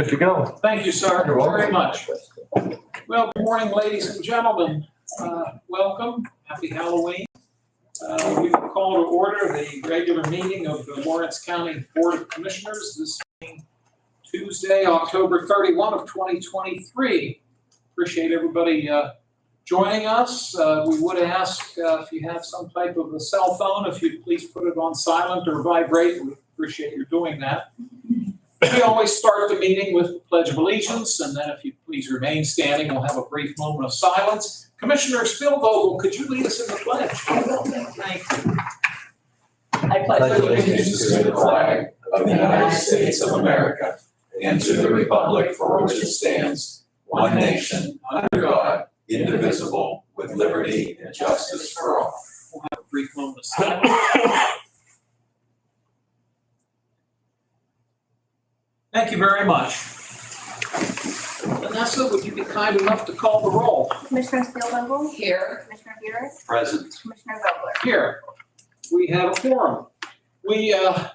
Good to go. Thank you, sir, You're welcome. very much. Well, good morning, ladies and gentlemen. Welcome. Happy Halloween. We will call to order the regular meeting of the Lawrence County Board of Commissioners this being Tuesday, October 31 of 2023. Appreciate everybody joining us. We would ask if you have some type of a cell phone, if you'd please put it on silent or vibrate. We appreciate you doing that. We always start the meeting with the Pledge of Allegiance, and then if you please remain standing, we'll have a brief moment of silence. Commissioner Spielvogel, could you lead us in the pledge? Thank you. I pledge allegiance to the flag of the United States of America and to the republic for which it stands, one nation, under God, indivisible, with liberty and justice for all. We'll have a brief moment of silence. Thank you very much. Vanessa, would you be kind enough to call the roll? Commissioner Spielvogel? Here. Commissioner Buick? Present. Commissioner Vogler? Here, we have a quorum. We, at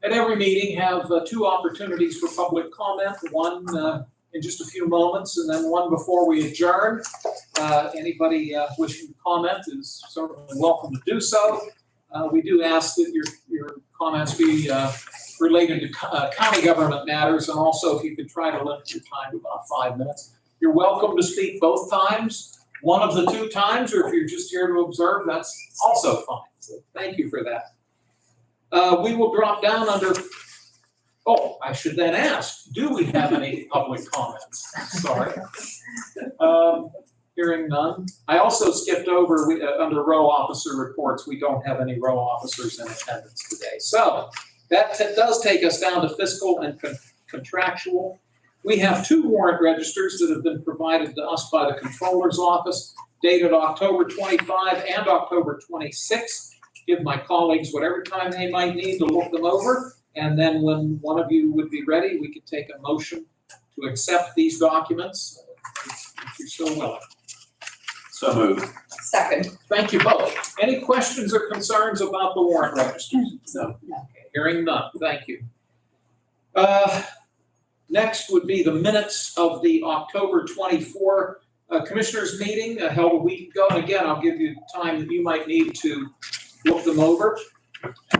every meeting, have two opportunities for public comment, one in just a few moments, and then one before we adjourn. Anybody wishing to comment is certainly welcome to do so. We do ask that your comments be related to county government matters, and also if you could try to limit your time to about 5 minutes. You're welcome to speak both times, one of the two times, or if you're just here to observe, that's also fine. So thank you for that. We will drop down under, I should then ask, do we have any public comments? Sorry. Hearing none. I also skipped over, under row officer reports, we don't have any row officers in attendance today. So that does take us down to fiscal and contractual. We have two warrant registers that have been provided to us by the Controller's Office, dated October 25 and October 26. Give my colleagues whatever time they might need to look them over. And then when one of you would be ready, we could take a motion to accept these documents, if you're so willing. So moved. Second. Thank you both. Any questions or concerns about the warrant registers? No. Hearing none, thank you. Next would be the minutes of the October 24 Commissioners meeting held a week ago. And again, I'll give you time that you might need to look them over.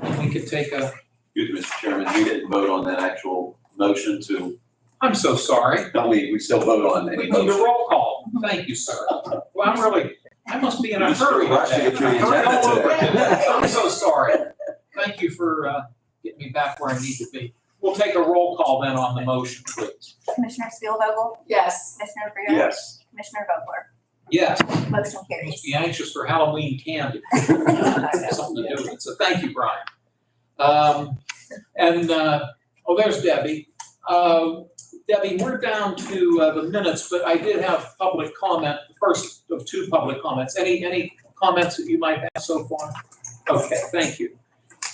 And we could take a... Excuse me, Mr. Chairman, we didn't vote on that actual motion to, I'm so sorry. no, we still vote on We any need a motion. roll call. Thank you, sir. Well, I must be in a You're still hurry rushing today. through the agenda today. I'm so sorry. Thank you for getting me back where I need to be. We'll take a roll call then on the motion, please. Commissioner Spielvogel? Yes. Commissioner Buick? Yes. Commissioner Vogler? Yes, Motion must carries. be anxious for Halloween candy. Something to do with it. So thank you, Brian. There's Debbie. Debbie, we're down to the minutes, but I did have public comment, the first of two public comments. Any comments that you might have so far? Okay, thank you.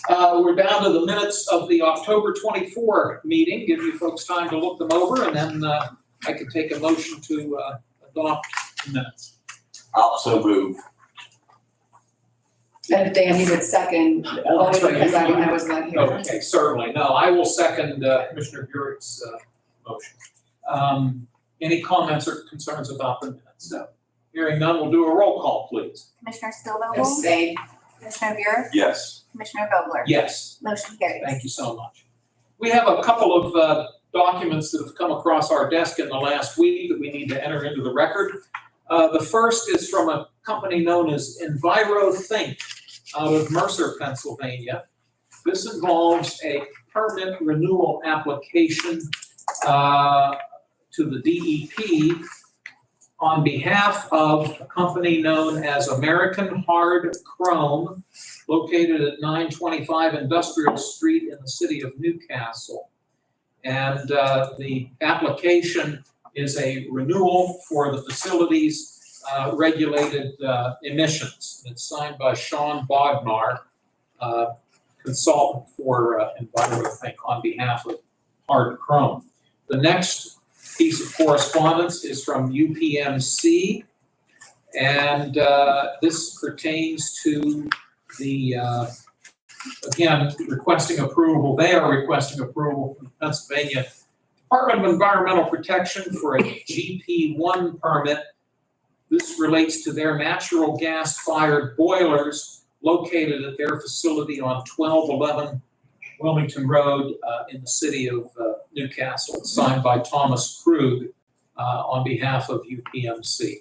We're down to the minutes of the October 24 meeting. Give you folks time to look them over, and then I can take a motion to adopt the minutes. Also moved. And Dan, you would second, only that's right. because I was not here. Okay, certainly. No, I will second Commissioner Buick's motion. Any comments or concerns about the minutes? No. Hearing none, we'll do a roll call, please. Commissioner Spielvogel? Abstain. Commissioner Buick? Yes. Commissioner Vogler? Yes, Motion carries. thank you so much. We have a couple of documents that have come across our desk in the last week that we need to enter into the record. The first is from a company known as EnviroThink out of Mercer, Pennsylvania. This involves a permit renewal application to the DEP on behalf of a company known as American Hard Chrome, located at 925 Industrial Street in the city of Newcastle. And the application is a renewal for the facility's regulated emissions. It's signed by Sean Bodnar, consultant for EnviroThink on behalf of Hard Chrome. The next piece of correspondence is from UPMC, and this pertains to the, again, requesting approval. They are requesting approval from Pennsylvania Department of Environmental Protection for a GP1 permit. This relates to their natural gas-fired boilers located at their facility on 1211 Wilmington Road in the city of Newcastle, signed by Thomas Krug on behalf of UPMC.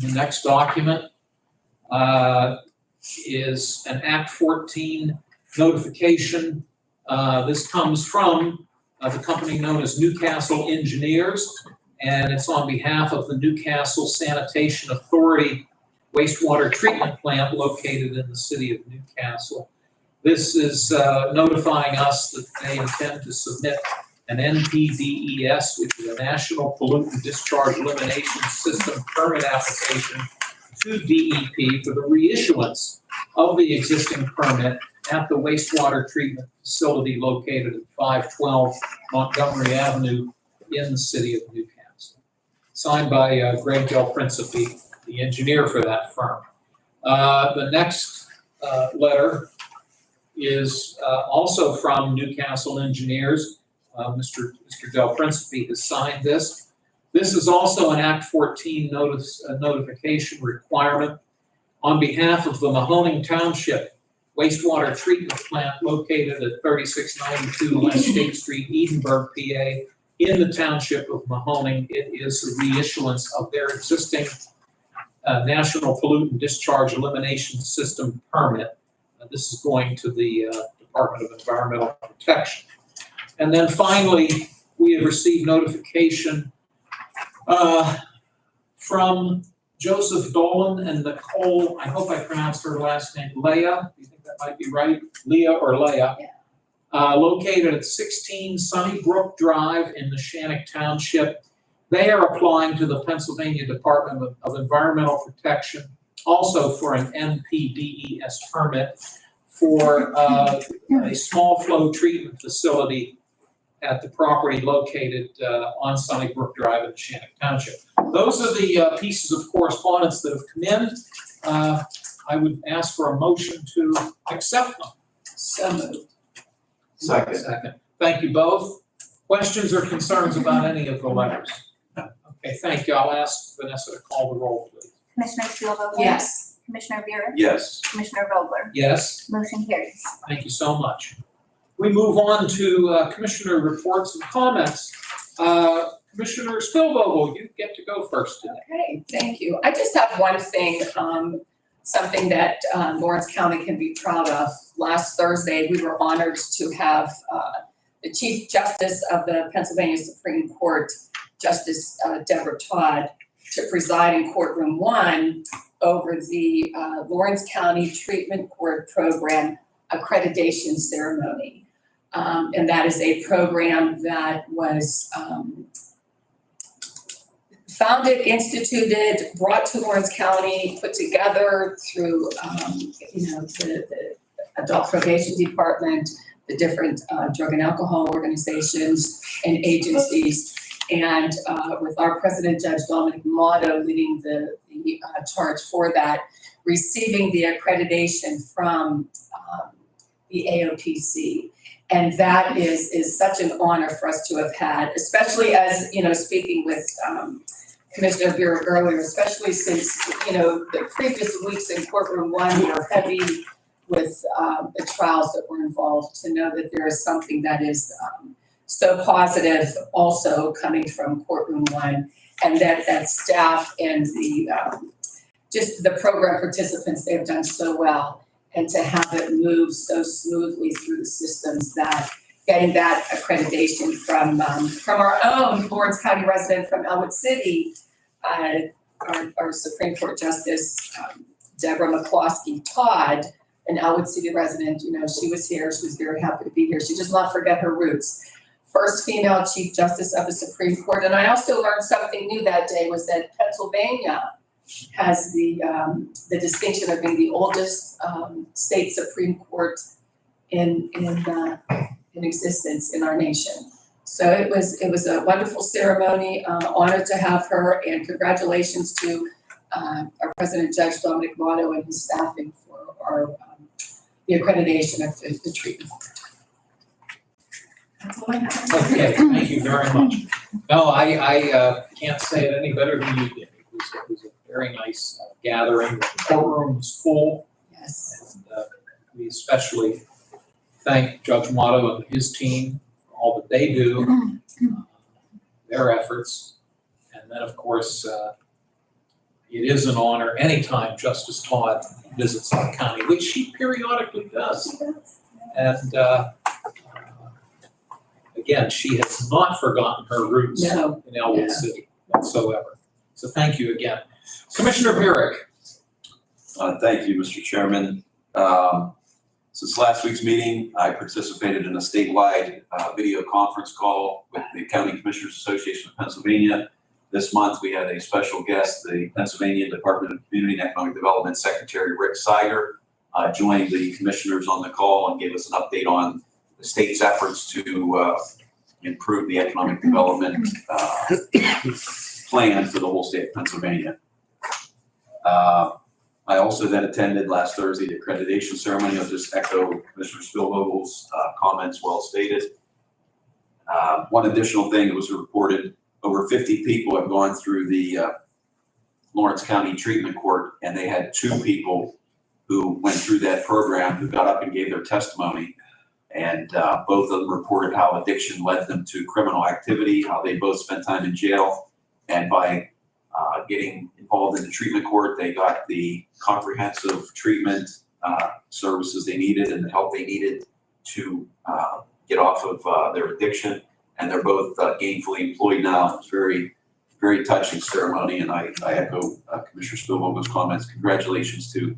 The next document is an Act 14 notification. This comes from the company known as Newcastle Engineers, and it's on behalf of the Newcastle Sanitation Authority wastewater treatment plant located in the city of Newcastle. This is notifying us that they intend to submit an NPDES, which is a National Pollutant Discharge Elimination System permit application to DEP for the reissuance of the existing permit at the wastewater treatment facility located at 512 Montgomery Avenue in the city of Newcastle. Signed by Greg Del Principe, the engineer for that firm. The next letter is also from Newcastle Engineers. Mr. Del Principe has signed this. This is also an Act 14 notification requirement on behalf of the Mahoning Township wastewater treatment plant located at 3692 West State Street, Edinburgh, PA, in the township of Mahoning. It is a reissuance of their existing National Pollutant Discharge Elimination System permit. This is going to the Department of Environmental Protection. And then finally, we have received notification from Joseph Dolan and Nicole, I hope I pronounced her last name, Leah, do you think that might be right? Leah or Leah? Yeah. Located at 16 Sunnybrook Drive in Neshannock Township. They are applying to the Pennsylvania Department of Environmental Protection, also for an NPDES permit for a small flow treatment facility at the property located on Sunnybrook Drive in Neshannock Township. Those are the pieces of correspondence that have come in. I would ask for a motion to accept them. So moved. Second. Thank you both. Questions or concerns about any of the letters? Okay, thank you. I'll ask Vanessa to call the roll, please. Commissioner Steelvogel? Yes. Commissioner Buick? Yes. Commissioner Vogler? Yes, Motion carries. thank you so much. We move on to commissioner reports and comments. Commissioner Steelvogel, you get to go first today. Okay, thank you. I just have one thing, something that Lawrence County can be proud of. Last Thursday, we were honored to have the Chief Justice of the Pennsylvania Supreme Court, Justice Deborah Todd, to preside in courtroom 1 over the Lawrence County Treatment Court Program accreditation ceremony. And that is a program that was founded, instituted, brought to Lawrence County, put together through, the Adult Probation Department, the different drug and alcohol organizations and agencies. And with our President Judge Dominic Motto leading the charge for that, receiving the accreditation from the AOPC. And that is such an honor for us to have had, especially as, speaking with Commissioner Bureau earlier, especially since, the previous weeks in courtroom 1 were heavy with the trials that were involved, to know that there is something that is so positive also coming from courtroom 1, and that staff and just the program participants, they've done so well. And to have it move so smoothly through the systems, that getting that accreditation from our own Lawrence County resident from Elwood City, our Supreme Court Justice Deborah McCloskey Todd, an Elwood City resident. She was here. She was very happy to be here. She does not forget her roots. First female Chief Justice of the Supreme Court. And I also learned something new that day, was that Pennsylvania has the distinction of being the oldest state Supreme Court in existence in our nation. So it was a wonderful ceremony. Honored to have her, and congratulations to our President Judge Dominic Motto and his staffing for the accreditation of the treatment. That's all I have. Okay, thank you very much. No, I can't say it any better than you did. It was a very nice gathering. The courtroom was full, Yes. and we especially thank Judge Motto and his team for all that they do, their efforts. And then, of course, it is an honor anytime Justice Todd visits our county, which she periodically does. And again, she has not forgotten her roots No. in Elwood Yeah. City whatsoever. So thank you again. Commissioner Burek. Thank you, Mr. Chairman. Since last week's meeting, I participated in a statewide video conference call with the County Commissioners Association of Pennsylvania. This month, we had a special guest, the Pennsylvania Department of Community and Economic Development Secretary Rick Seiger, joined the commissioners on the call and gave us an update on the state's efforts to improve the economic development plan for the whole state of Pennsylvania. I also then attended last Thursday the accreditation ceremony. I'll just echo Commissioner Spielvogel's comments, well stated. One additional thing that was reported, over 50 people have gone through the Lawrence County Treatment Court, and they had 2 people who went through that program who got up and gave their testimony. And both of them reported how addiction led them to criminal activity, how they both spent time in jail. And by getting involved in the treatment court, they got the comprehensive treatment services they needed and the help they needed to get off of their addiction. And they're both gainfully employed now. It's very, very touching ceremony. And I echo Commissioner Spielvogel's comments. Congratulations to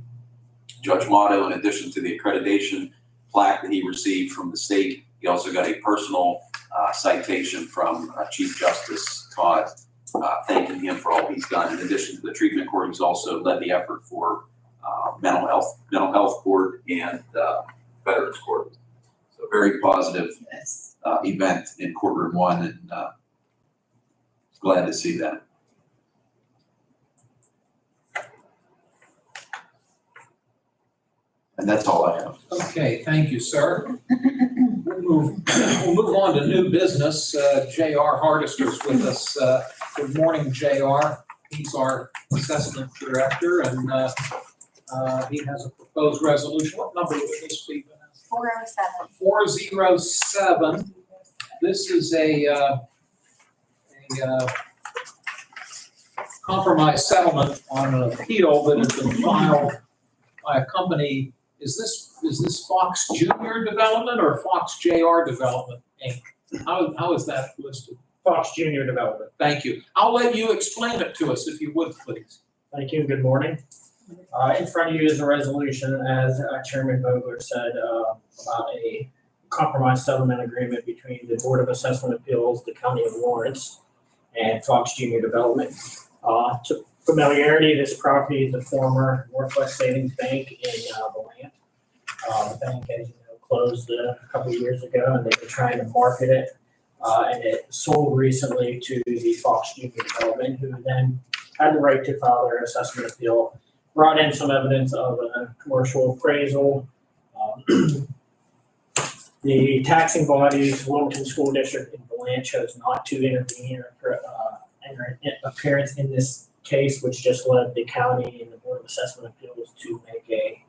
Judge Motto. In addition to the accreditation plaque that he received from the state, he also got a personal citation from Chief Justice Todd, thanking him for all he's done. In addition to the treatment court, he's also led the effort for mental health court and veterans court. So very positive Yes. event in courtroom 1, and glad to see that. And that's all I have. Okay, thank you, sir. We'll move on to new business. J.R. Hardister's with us. Good morning, J.R. He's our assessment director, and he has a proposed resolution. What number would this be? 407. 407. This is a compromise settlement on an appeal that has been filed by a company. Is this Fox Junior Development or Fox JR Development, Inc.? How is that listed? Fox Junior Development. Thank you. I'll let you explain it to us if you would, please. Thank you. Good morning. In front of you is a resolution, as Chairman Vogler said, about a compromise settlement agreement between the Board of Assessment Appeals, the County of Lawrence, and Fox Junior Development. To familiarity, this property is a former Northwest Savings Bank in the land. The bank, as you know, closed a couple of years ago, and they were trying to market it. And it sold recently to the Fox Junior Development, who then had the right to file their assessment appeal, brought in some evidence of a commercial appraisal. The taxing bodies, Wilmington School District and Deland, chose not to intervene or enter appearance in this case, which just led the county and the Board of Assessment Appeals to make a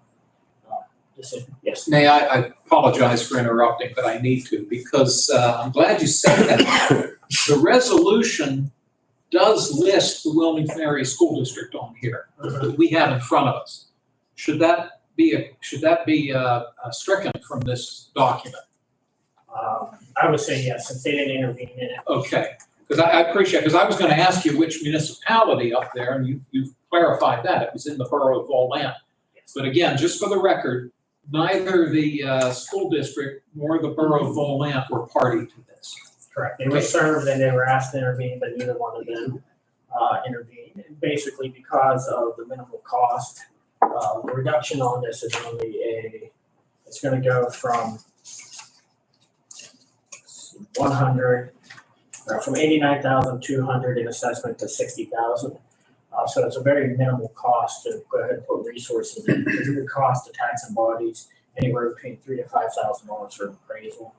decision. Yes. Nay, I apologize for interrupting, but I need to because I'm glad you said that. The resolution does list the Wilmington Area School District on here that we have in front of us. Should that be stricken from this document? I would say yes, since they didn't intervene in it. Okay, because I appreciate, because I was going to ask you which municipality up there, and you've clarified that. It was in the borough of Volland. But again, just for the record, neither the school district nor the borough of Volland were party to this. Correct. They were served and they were asked to intervene, but neither one of them intervened. And basically, because of the minimal cost, the reduction on this is only it's going to go from 89,200 in assessment to 60,000. So it's a very minimal cost to go ahead and put resources in. It would cost the taxing bodies anywhere between $3,000 to $5,000 for appraisal.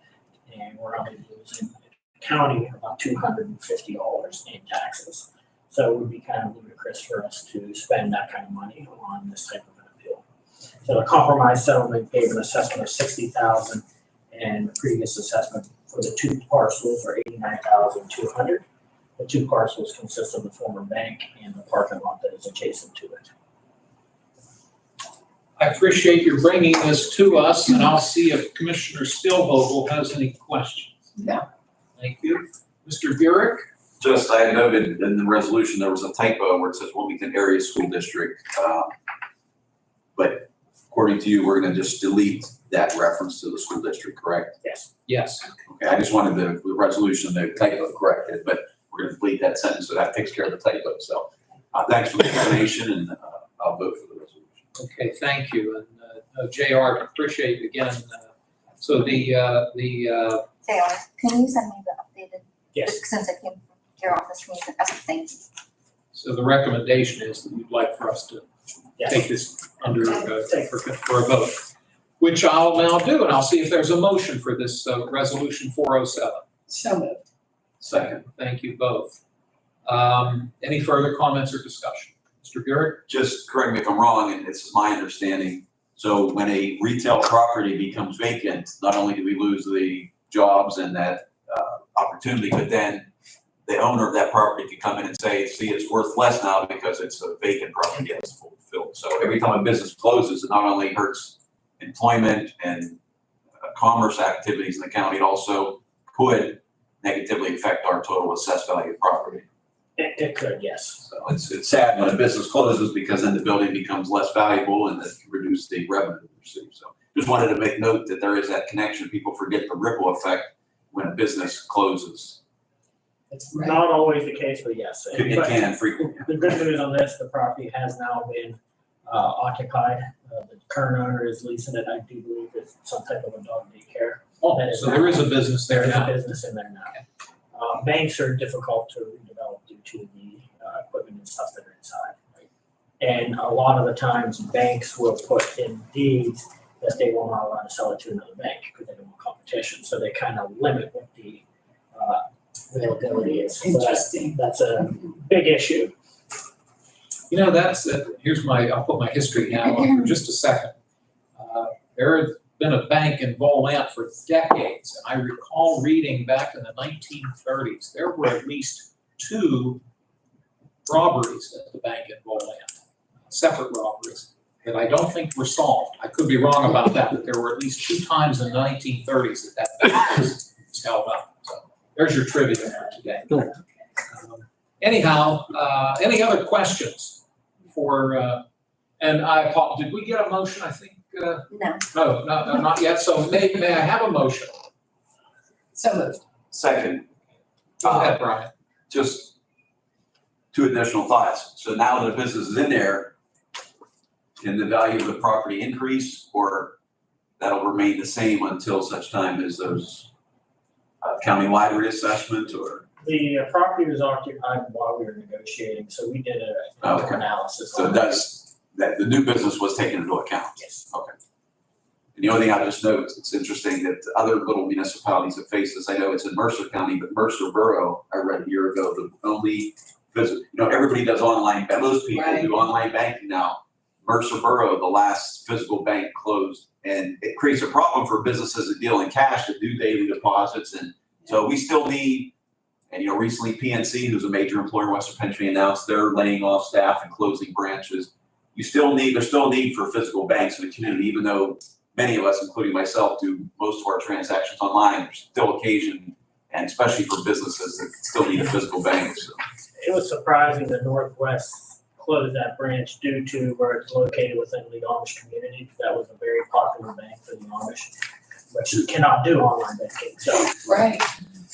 and we're only losing the county about $250 in taxes. So it would be kind of ludicrous for us to spend that kind of money on this type of an appeal. So the compromise settlement gave an assessment of $60,000, and the previous assessment for the two parcels are $89,200. The two parcels consist of the former bank and the parking lot that is adjacent to it. I appreciate your bringing this to us, and I'll see if Commissioner Steelvogel has any questions. No. Thank you. Mr. Burek? Just, I noted in the resolution, there was a typo where it says Wilmington Area School District. But according to you, we're gonna just delete that reference to the school district, correct? Yes. Yes. Okay, I just wanted the resolution, the typo corrected, but we're gonna delete that sentence, so that takes care of the typo. So, thanks for the explanation, and I'll vote for the resolution. Okay, thank you. And JR, appreciate it again. So the JR, can you send me the updated? Yes. Since it came from your office, can you send, okay, thank you. so the recommendation is that you'd like for us to Yes. take this under for a vote, which I'll now do, and I'll see if there's a motion for this resolution 407. So moved. Second. Thank you both. Any further comments or discussion? Mr. Burek? Just correct me if I'm wrong, and this is my understanding. So when a retail property becomes vacant, not only do we lose the jobs and that opportunity, but then the owner of that property can come in and say, see, it's worth less now because it's a vacant property that's fulfilled. So every time a business closes, it not only hurts employment and commerce activities in the county, it also could negatively affect our total assessed value of property. It could, yes. So it's sad when a business closes because then the building becomes less valuable and that can reduce the revenue we receive. So just wanted to make note that there is that connection. People forget the ripple effect when a business closes. It's not always the case, but yes. It can frequently. The good news on this, the property has now been occupied. The current owner is leasing it. I do believe it's some type of a dog daycare. Oh, so there is a business there There is a now. business in there now. Banks are difficult to redevelop due to the equipment and stuff that are inside. Right? And a lot of the times, banks will put in deeds that they will not allow to sell it to another bank because they don't want competition. So they kind of limit what the availability is. So Interesting. that's a big issue. You know, I'll put my history hat on for just a second. There has been a bank in Volant for decades, and I recall reading back in the 1930s, there were at least 2 robberies at the bank in Volant, separate robberies, that I don't think were solved. I could be wrong about that, but there were at least 2 times in the 1930s that bank was held up. So there's your trivia for today. Anyhow, any other questions for, and did we get a motion, I think? No. No, not yet. So may I have a motion? So moved. Second, Go ahead, Brian. just 2 additional thoughts. So now that the business is in there, can the value of the property increase, or that'll remain the same until such time as those countywide reassessment, or? The property was occupied while we were negotiating, so we did a Okay. analysis. So on that the new business was taken into account? Yes. Okay. And the only thing I just note, it's interesting that other little municipalities have faced this. I know it's in Mercer County, but Mercer Borough, I read a year ago, the only, because, everybody does online, most people Right. do online banking now. Mercer Borough, the last physical bank closed, and it creates a problem for businesses that deal in cash, that do daily deposits. And so we still need, and recently PNC, who's a major employer in Western Pennsylvania, announced they're laying off staff and closing branches. There's still a need for physical banks in the community, even though many of us, including myself, do most of our transactions online. There's still occasion, and especially for businesses that still need a physical bank. So. It was surprising that Northwest closed that branch due to where it's located within the Amish community. That was a very popular bank for the Amish, but you cannot do online banking. So Right.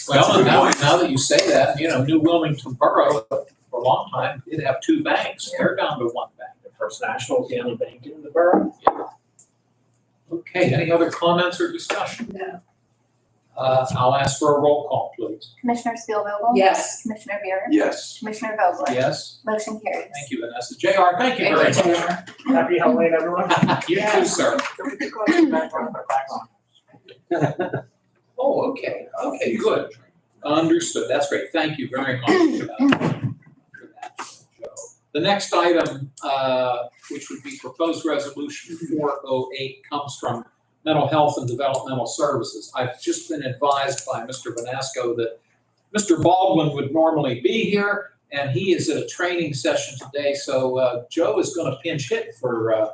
Well, and now that you say that, New Wilmington Borough, for a long time, did have 2 banks. They're down to 1 bank. the First National is the only bank in the borough. Okay, any other comments or discussion? No. I'll ask for a roll call, please. Commissioner Steelvogel? Yes. Commissioner Buick? Yes. Commissioner Vogler? Yes, Motion carries. thank you, Vanessa. JR, thank you very Thank you, much. JR. Happy Halloween, everyone. You too, sir. Oh, okay, good. Understood, that's great, thank you very much for that, Joe. The next item, which would be proposed resolution 408, comes from Mental Health and Developmental Services. I've just been advised by Mr. Vanasco that Mr. Baldwin would normally be here, and he is at a training session today, so Joe is gonna pinch hit for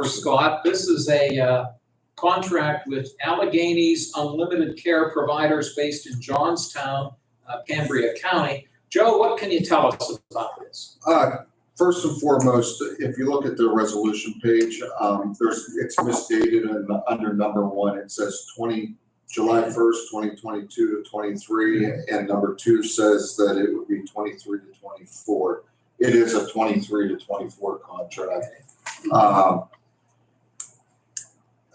Scott. This is a contract with Allegheny's Unlimited Care Providers based in Johnstown, Cambria County. Joe, what can you tell us about this? First and foremost, if you look at the resolution page, it's misdated and under number 1, it says July 1st, 2022 to 23, and number 2 says that it would be 23 to 24. It is a 23 to 24 contract.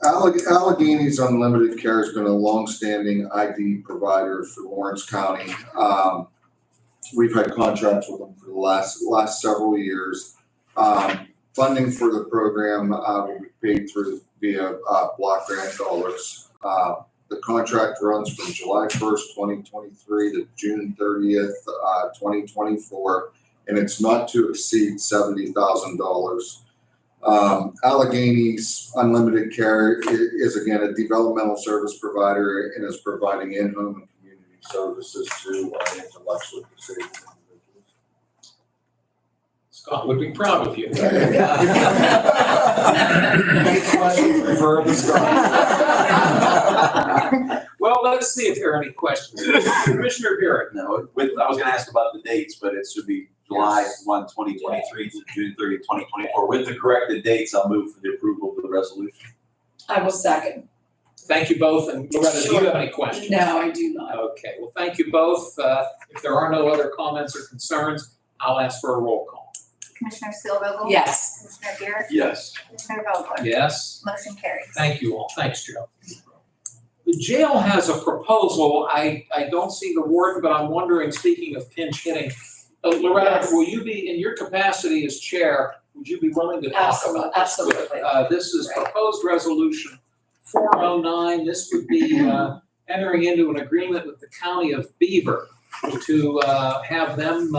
Allegheny's Unlimited Care has been a longstanding ID provider for Lawrence County. We've had contracts with them for the last several years. Funding for the program will be paid via block grant dollars. The contract runs from July 1st, 2023 to June 30th, 2024, and it's not to exceed $70,000. Allegheny's Unlimited Care is again a developmental service provider and is providing in-home and community services to intellectually disabled individuals. Scott would be proud of you. Any questions, refer to Scott. Well, let's see if there are any questions. Commissioner Burek. No, I was gonna ask about the dates, but it should be July 1, 2023 to June 30, 2024. With the corrected dates, I'll move for the approval of the resolution. I will second. Thank you both, and Loretta, do you have any questions? No, I do not. Okay, well, thank you both. If there are no other comments or concerns, I'll ask for a roll call. Commissioner Spielvogel? Yes. Commissioner Buick? Yes. Commissioner Vogler? Yes? Motion carries. Thank you all. Thanks, Joe. The jail has a proposal. I don't see the warden, but I'm wondering, speaking of pinch hitting, Loretta, Yes. will you be, in your capacity as chair, would you be willing to talk about this? Absolutely. This is Right. proposed resolution 409. This would be entering into an agreement with the county of Beaver to have them,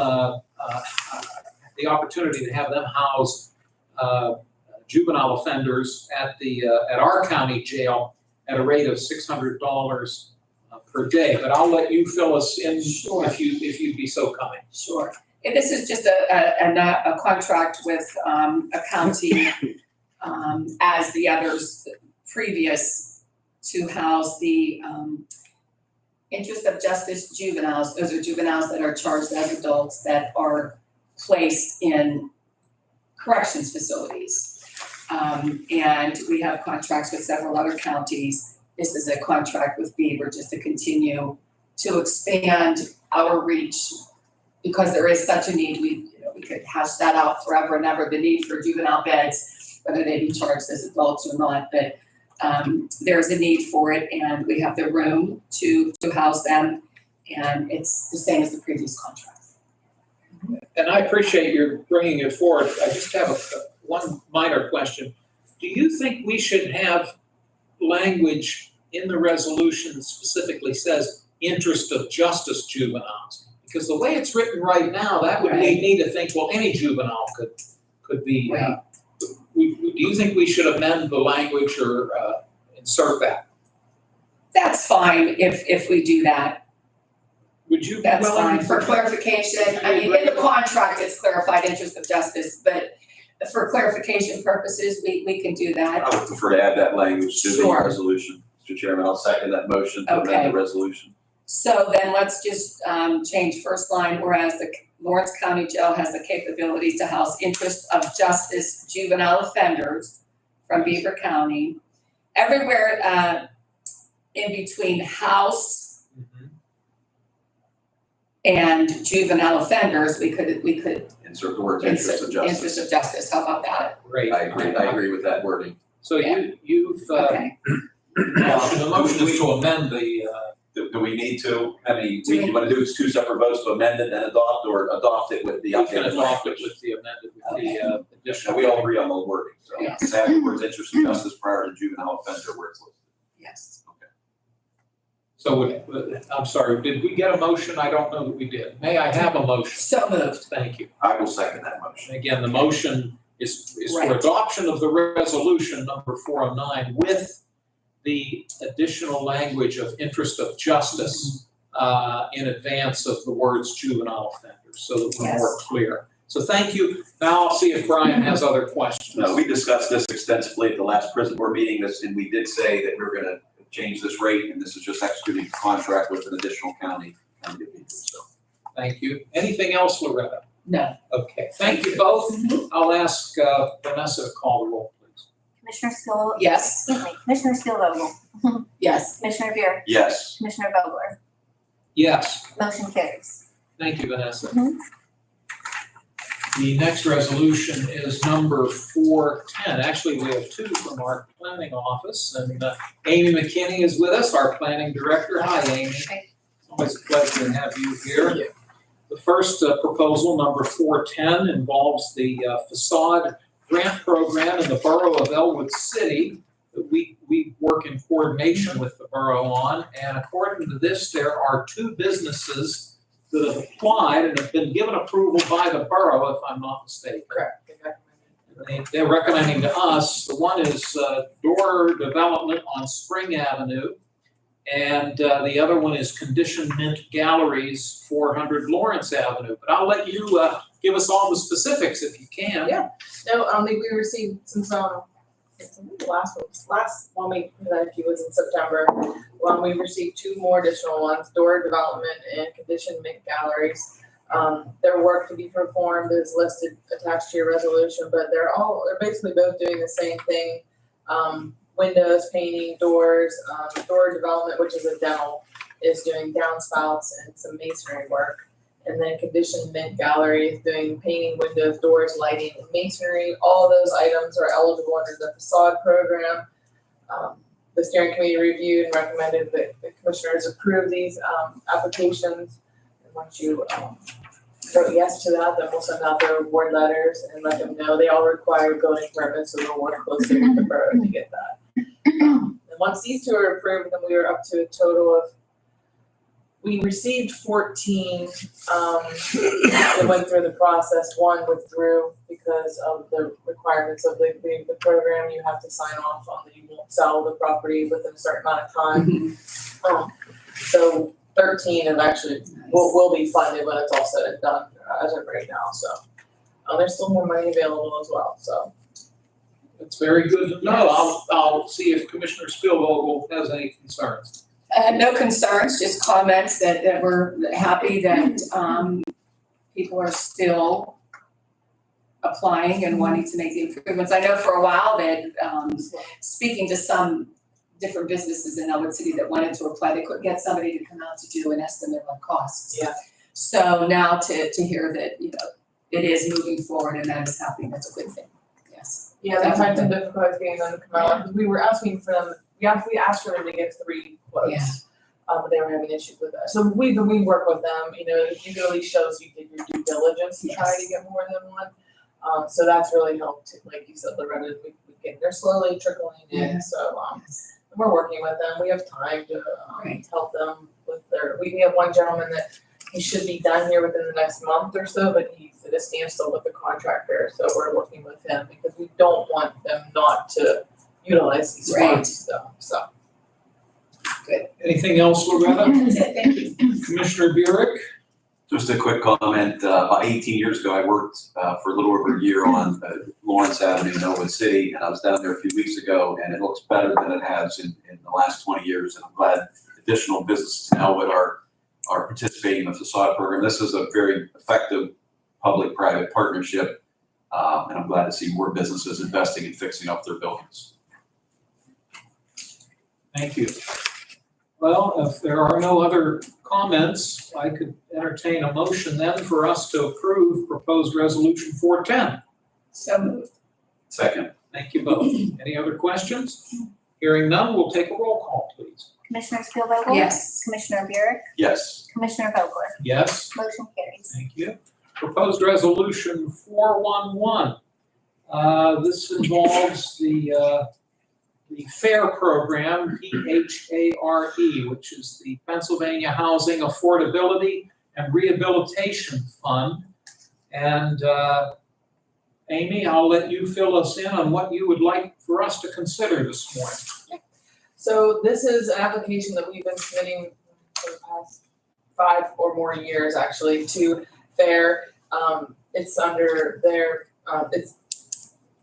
the opportunity to have them house juvenile offenders at our county jail at a rate of $600 per day. But I'll let you fill us in Sure. if you'd be so kind. Sure. And this is just a contract with a county as the others previous to house the interest of justice juveniles. Those are juveniles that are charged as adults that are placed in corrections facilities. And we have contracts with several other counties. This is a contract with Beaver just to continue to expand our reach because there is such a need. We could hash that out forever and ever, the need for juvenile beds, whether they be charged as adults or not, but there's a need for it and we have the room to house them and it's the same as the previous contract. And I appreciate your bringing it forward. I just have one minor question. Do you think we should have language in the resolution that specifically says interest of justice juveniles? Because the way it's written right now, that would lead me to think, well, any juvenile could be. Right. Do you think we should amend the language or insert that? That's fine if we do that. Would you be That's willing? fine. For clarification, I mean, in the contract, it's clarified interest of justice, but for clarification purposes, we can do that. I would prefer to add that language to the Sure. resolution. Mr. Chairman, I'll second that motion to Okay. amend the resolution. So then let's just change first line, whereas the Lawrence County Jail has the capabilities to house interest of justice juvenile offenders from Beaver County. Everywhere in between house Mhm. and juvenile offenders, we could Insert the words interest of interest justice. of justice, how about that? Great. I agree with that wording. So you've, Okay, the motion is to amend the, Do we need to, you want to do two separate votes to amend it and adopt, or adopt it with the we can updated adopt it language? with the amended, with the additional. And we all agree on the wording, so Yes. just add the words interest of justice prior to juvenile offender where it's listed. yes. So, I'm sorry, did we get a motion? I don't know that we did. May I have a motion? So moved. Thank you. I will second that motion. Again, the motion is for Right. adoption of the resolution number 409 with the additional language of interest of justice in advance of the words juvenile offenders, so that we're more clear. So thank you. Now I'll see if Brian has other questions. No, we discussed this extensively at the last prison board meeting, and we did say that we we're gonna change this rate, and this is just executing a contract with an additional county of people, so. Thank you. Anything else, Loretta? No. Okay, thank you both. I'll ask Vanessa to call the roll, please. Commissioner Spill. Yes. Excuse me, Commissioner Spielvogel, Yes. Commissioner Buick, Yes, Commissioner Vogler, Yes, motion carries. thank you, Vanessa. Mhm. The next resolution is number 410. Actually, we have two from our planning office, and Amy McKinney is with us, our planning director. Hi, Amy. It's always a pleasure to have you here. The first proposal, number 410, involves the facade grant program in the borough of Elwood City that we work in coordination with the borough on. And according to this, there are two businesses that have applied and have been given approval by the borough, if I'm not mistaken. Correct. They're recommending to us, the one is Door Development on Spring Avenue, and the other one is Condition Mint Galleries, 400 Lawrence Avenue. But I'll let you give us all the specifics if you can. Yeah. No, we received since it's the last one we presented to you was in September. We received two more additional ones, Door Development and Condition Mint Galleries. Their work to be performed is listed attached to your resolution, but they're basically both doing the same thing. Windows, painting, doors, Door Development, which is a dental, is doing downspouts and some masonry work. And then Condition Mint Gallery is doing painting, windows, doors, lighting, and masonry. All those items are eligible under the facade program. The steering committee reviewed and recommended that the commissioners approve these applications. And once you vote yes to that, then we'll send out their award letters and let them know they all require building permits, so we'll work closely with the borough to get that. And once these two are approved, then we are up to a total of, we received 14 that went through the process. One withdrew because of the requirements of the program. You have to sign off on that you won't sell the property within a certain amount of time. So 13 have actually will be funded when it's all said and done as of right now. So there's still more money available as well. So It's very good to know. I'll see if Commissioner Spielvogel has any concerns. No concerns, just comments that we're happy that people are still applying and wanting to make the improvements. I know for a while that speaking to some different businesses in Elwood City that wanted to apply, they couldn't get somebody to come out to do an estimate on costs. Yeah. So now to hear that, it is moving forward and that is happening, that's a good thing. Yes. yeah, we've had some difficulties getting them to come out because we were asking for them. We asked for them to get 3 quotes. Yeah. But they were having issues with that. So we work with them. It usually shows you did your due diligence to try to get more than one. So that's really helped. Like you said, Loretta, they're slowly trickling in. Yeah. So we're working with them. We have time to Right. help them with their. We have one gentleman that he should be done here within the next month or so, but he's at a standstill with the contractor. So we're working with him because we don't want them not to utilize these Right. funds. So. Anything else, Loretta? That's it, thank you. Commissioner Burek? just a quick comment. About 18 years ago, I worked for a little over a year on Lawrence Avenue in Elwood City, and I was down there a few weeks ago, and it looks better than it has in the last 20 years. And I'm glad additional businesses in Elwood are participating in the facade program. This is a very effective public-private partnership, and I'm glad to see more businesses investing and fixing up their buildings. Thank you. Well, if there are no other comments, I could entertain a motion then for us to approve proposed resolution 410. So moved. Second. Thank you both. Any other questions? Hearing none, we'll take a roll call, please. Commissioner Spielvogel? Yes. Commissioner Buick? Yes. Commissioner Vogler? Yes? Motion carries. Thank you. Proposed resolution 411. This involves the the FARE program, PHARE, which is the Pennsylvania Housing Affordability and Rehabilitation Fund. And Amy, I'll let you fill us in on what you would like for us to consider this morning. So this is an application that we've been submitting for the past 5 or more years, actually, to FARE. It's under their, it's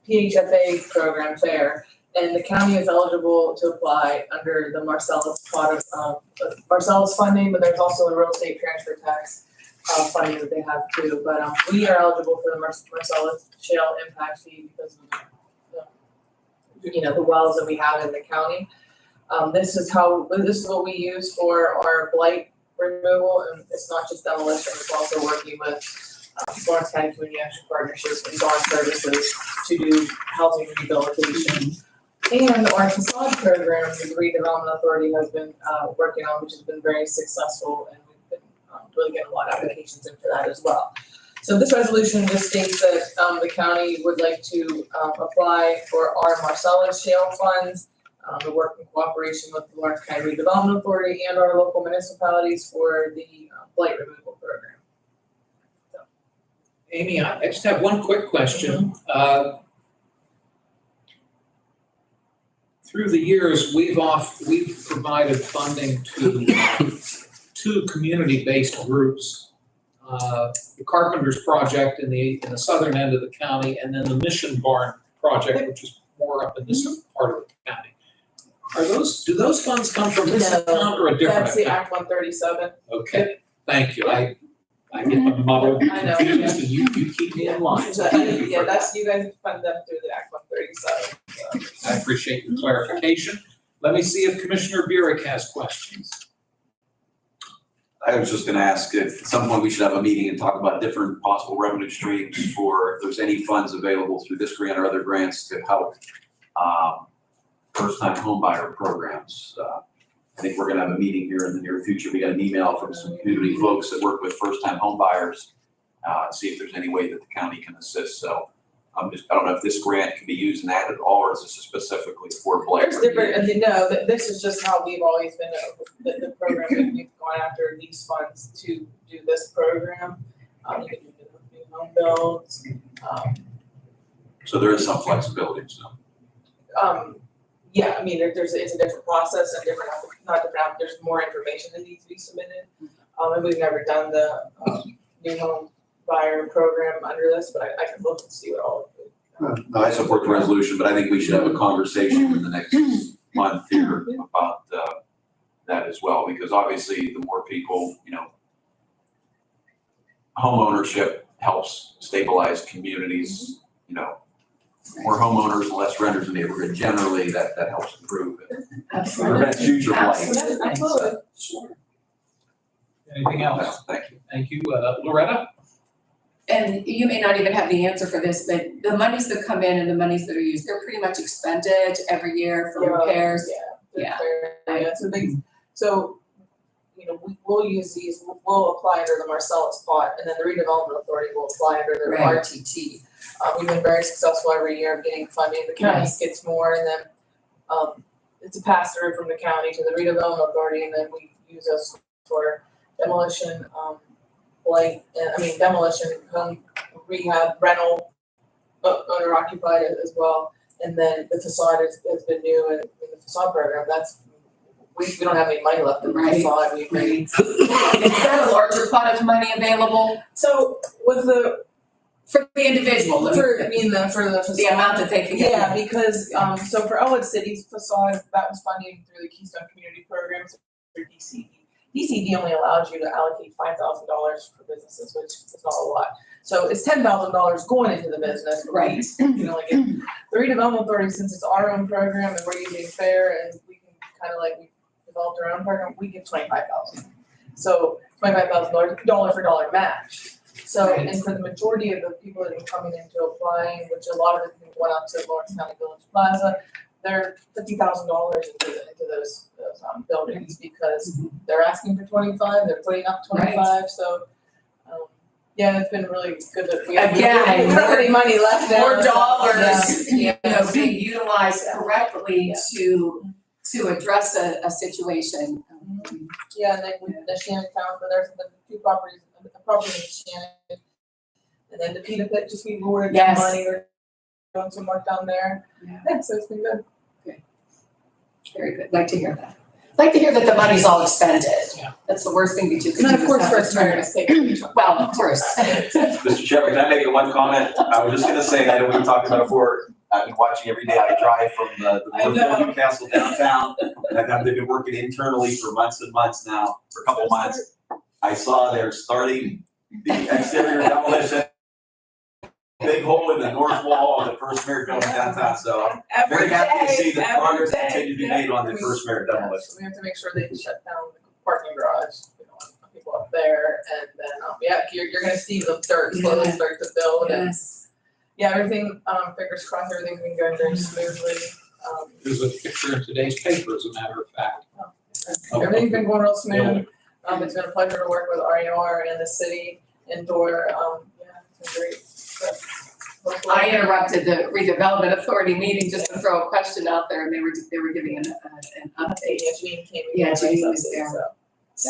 PHFA program, FARE, and the county is eligible to apply under the Marcellus pot of, Marcellus funding, but there's also the real estate transfer tax funding that they have too. But we are eligible for the Marcellus shale impact fee because of the wells that we have in the county. This is what we use for our blight removal, and it's not just demolition, it's also working with Lawrence County Community Action Partnership and Dawn Services to do housing rehabilitation. And our facade program, the Redevelopment Authority has been working on, which has been very successful, and we've been really getting a lot of applications in for that as well. So this resolution just states that the county would like to apply for our Marcellus shale funds, to work in cooperation with the Lawrence County Redevelopment Authority and our local municipalities for the blight removal program. Amy, I just have one quick question. Through the years, we've provided funding to two community-based groups. The Carpenters Project in the southern end of the county, and then the Mission Barn Project, which is more up in this part of the county. Do those funds come from this account or a different account? That's the Act 137. Okay, thank you. I get muddled, I know. confused, and you keep me in line. So thank you Yeah, for that. that's, you guys fund them through the Act 137. So. I appreciate the clarification. Let me see if Commissioner Burek has questions. I was just gonna ask if at some point we should have a meeting and talk about different possible revenue streams for if there's any funds available through this grant or other grants to help first-time homebuyer programs. I think we're gonna have a meeting here in the near future. We got an email from some community folks that work with first-time homebuyers, see if there's any way that the county can assist. So I don't know if this grant can be used in that at all, or is this specifically for blight? There's different, as you know, this is just how we've always been, the program, that we've gone after these funds to do this program. You can do new home builds, So there is some flexibility, so. yeah, I mean, it's a different process and there's more information that needs to be submitted. And we've never done the, new home buyer program under this, but I can look and see what all of it. No, I support the resolution, but I think we should have a conversation in the next month here about that as well, because obviously the more people, home ownership helps stabilize communities, more homeowners and less renters in the neighborhood. Generally, that helps improve it. Prevent future blight. Absolutely. Sure. Anything else? Thank you. Thank you. Loretta? And you may not even have the answer for this, but the monies that come in and the monies that are used, they're pretty much expended every year for repairs. Yeah. So, we'll use these, we'll apply under the Marcellus pot, and then the Redevelopment Authority will apply under the Right. RTT. We've been very successful every year of getting funding. The county Yes. gets more, and then it's a pass through from the county to the Redevelopment Authority, and then we use us for demolition, demolition, home rehab, rental, owner occupied as well. And then the facade has been new in the facade program. We don't have any money left in the Right. facade. We've made. Is there a larger pot of money available So with for the individual? for the facade. The amount that they can get? Yeah, because, so for Elwood City's facade, that was funded through the Keystone Community Programs through DCD. DCD only allows you to allocate $5,000 for businesses, which is not a lot. So it's $10,000 going into the business. but Right. You can only get, the Redevelopment Authority, since it's our own program and we're using FAIR and we can we developed our own program, we give $25,000. So $25,000, dollar for dollar match. So, Right. and for the majority of the people that are coming into applying, which a lot of them went out to Lawrence County Village Plaza, they're $50,000 into those buildings because they're asking for 25, they're putting up 25, so, Yeah, it's been really good that we have Again, we don't have any money left now. More dollars, Yeah. being utilized correctly to address a situation. Yeah, and then with the Shannon Town, but there's the two properties, the property in Shannon. And then the Pita Pit, just we awarded them Yes. money, they're doing some work down there. Yeah. Yeah, so it's been good. Very good, like to hear that. Like to hear that the money's all expended. Yeah. That's the worst thing that you can do. And then of course, is have first to turn mayor it- is taking. Well, of course. Mr. Chairman, can I make one comment? I was just gonna say, I know we talked about it before, I've been watching every day, I drive from the I know. Newcastle downtown, and they've been working internally for months and months now, for a couple months. I saw they're starting the exterior demolition, big hole in the north wall of the First Merit building downtown, so I'm very happy to see the progress continue to be made on the First Merit demolition. We have to make sure they shut down the parking garage, we don't want people up there, and then, you're gonna see the dirt slowly start to build, and, Yes. yeah, everything, fingers crossed, everything's been going very smoothly. There's a picture in today's paper, as a matter of fact. Everything's been going real smooth, it's been a pleasure to work with RER and the city and Dora, yeah, it's been great. So, hopefully- I interrupted the redevelopment authority meeting just to throw a question out there, and they were giving an update. Yeah, Janine came. and Yeah, gave a nice Janine was update, there. so.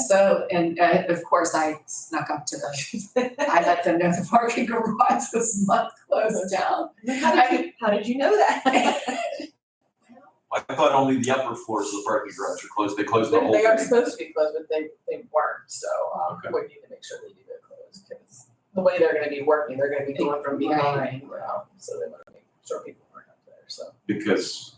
So, and of course, I snuck up to them. I let them know the parking garage was not closed down. How did you know that? I thought only the upper floors of the parking garage were closed, they closed the whole They are thing. supposed to be closed, but they weren't, so, Okay. we need to make sure they do get closed, because the way they're gonna be working, they're gonna be going from behind, so they wanna make sure people aren't up there, so. Because,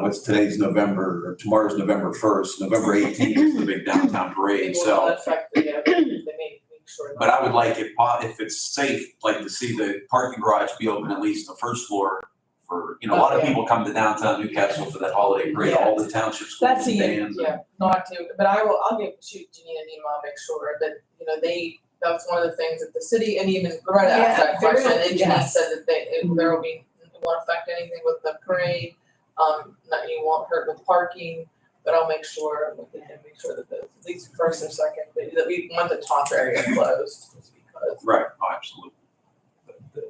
what's today's November, or tomorrow's November 1st, November 18th is the big downtown parade, It will so. not affect the, they make sure. that- But I would like, if it's safe, like to see the parking garage be open at least the first floor for, a lot of Okay. people come to downtown Newcastle for that holiday parade, all the township schools That's and a, bands. yeah, not to, but I'll shoot Janine an email, make sure that, that's one of the things that the city, and even Loretta asked that Yeah, question, and Janine yes. said that there will be, it won't affect anything with the parade, not, you won't hurt with parking, but I'll make sure, we can make sure that at least first and second, that we want the top area closed, just because. Right, oh, absolutely.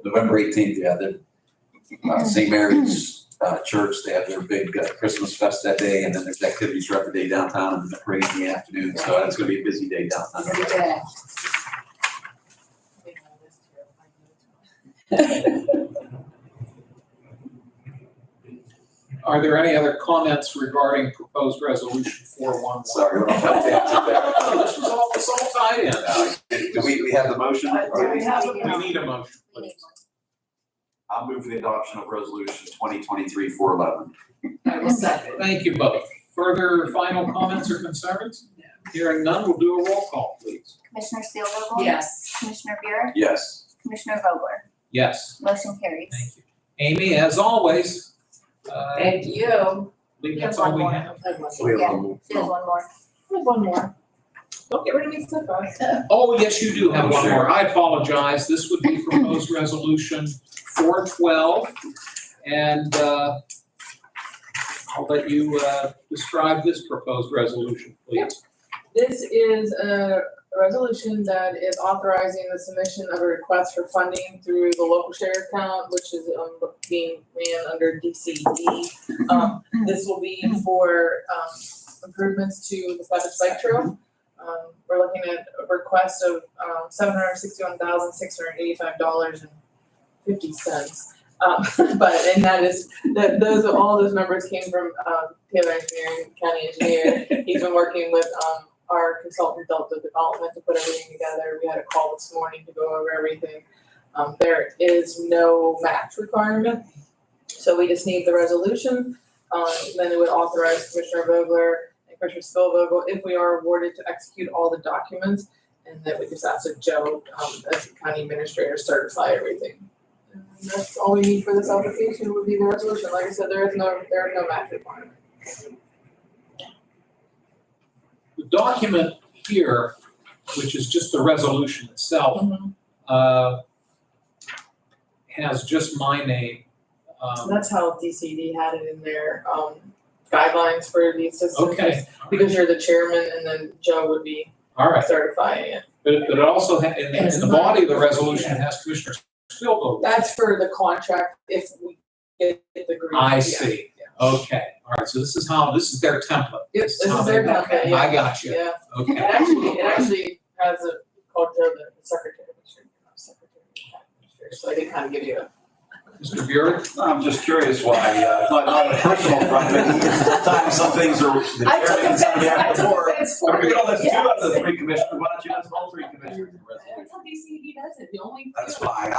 November 18th, yeah, the St. Mary's Church, they have their big Christmas fest that day, and then there's activities throughout the day downtown and the parade in the afternoon, so it's gonna be a busy day downtown. Every day. Are there any other comments regarding proposed resolution 411? Sorry, we don't have to answer that. Oh, this was all tied in. Do we have the motion? Do we have We need a motion, We need please. I'll move for the adoption of resolution 2023-411. I will second. Thank you both. Further final comments or concerns? Hearing none, we'll do a roll call, please. Commissioner Steelvogel? Yes. Commissioner Buick? Yes. Commissioner Vogler? Yes, Motion carries. thank you. Amy, as always, Thank you. I believe that's all we have. So we have Yeah. one more. She has one more. One more. Don't get rid of me so fast. Oh, yes, you do have Oh, one sure. more. I apologize. This would be proposed resolution 412. And I'll let you describe this proposed resolution, please. This is a resolution that is authorizing the submission of a request for funding through the local share account, which is being ran under DCD. This will be for improvements to the Savage Bike Trail. We're looking at a request of $761,685.50. But that is, all those numbers came from Taylor Engineering, County Engineer. He's been working with our consultant Delta Development to put everything together. We had a call this morning to go over everything. There is no match requirement, so we just need the resolution. Then it would authorize Commissioner Vogler and Commissioner Spielvogel, if we are awarded, to execute all the documents. And then we just ask that Joe, as the county administrator, certify everything. And that's all we need for this application would be the resolution. Like I said, there is no match requirement. The document here, which is just the resolution itself, has just my name. That's how DCD had it in their guidelines for the assistants. Okay, Because you're the chairman and then Joe would be all right. certifying it. But it also, in the body of the resolution, it has Commissioner Spielvogel. That's for the contract if we get the green. I yeah, see. yeah. Okay, all right, so this is their template. Yep, this is their template, yeah. I got you. Yeah, Okay. it actually has a culture of the secretary of the district, so I did kind of give you a. Mr. Burek? I'm just curious why, not on a personal front, but sometimes some things are, the I took chairman and some offense, I have the took board. offense for But if it. you're gonna list two out of the Yes. three commissioners, why don't you list all three commissioners in the resolution? That's how DCD does it, the only. That's fine,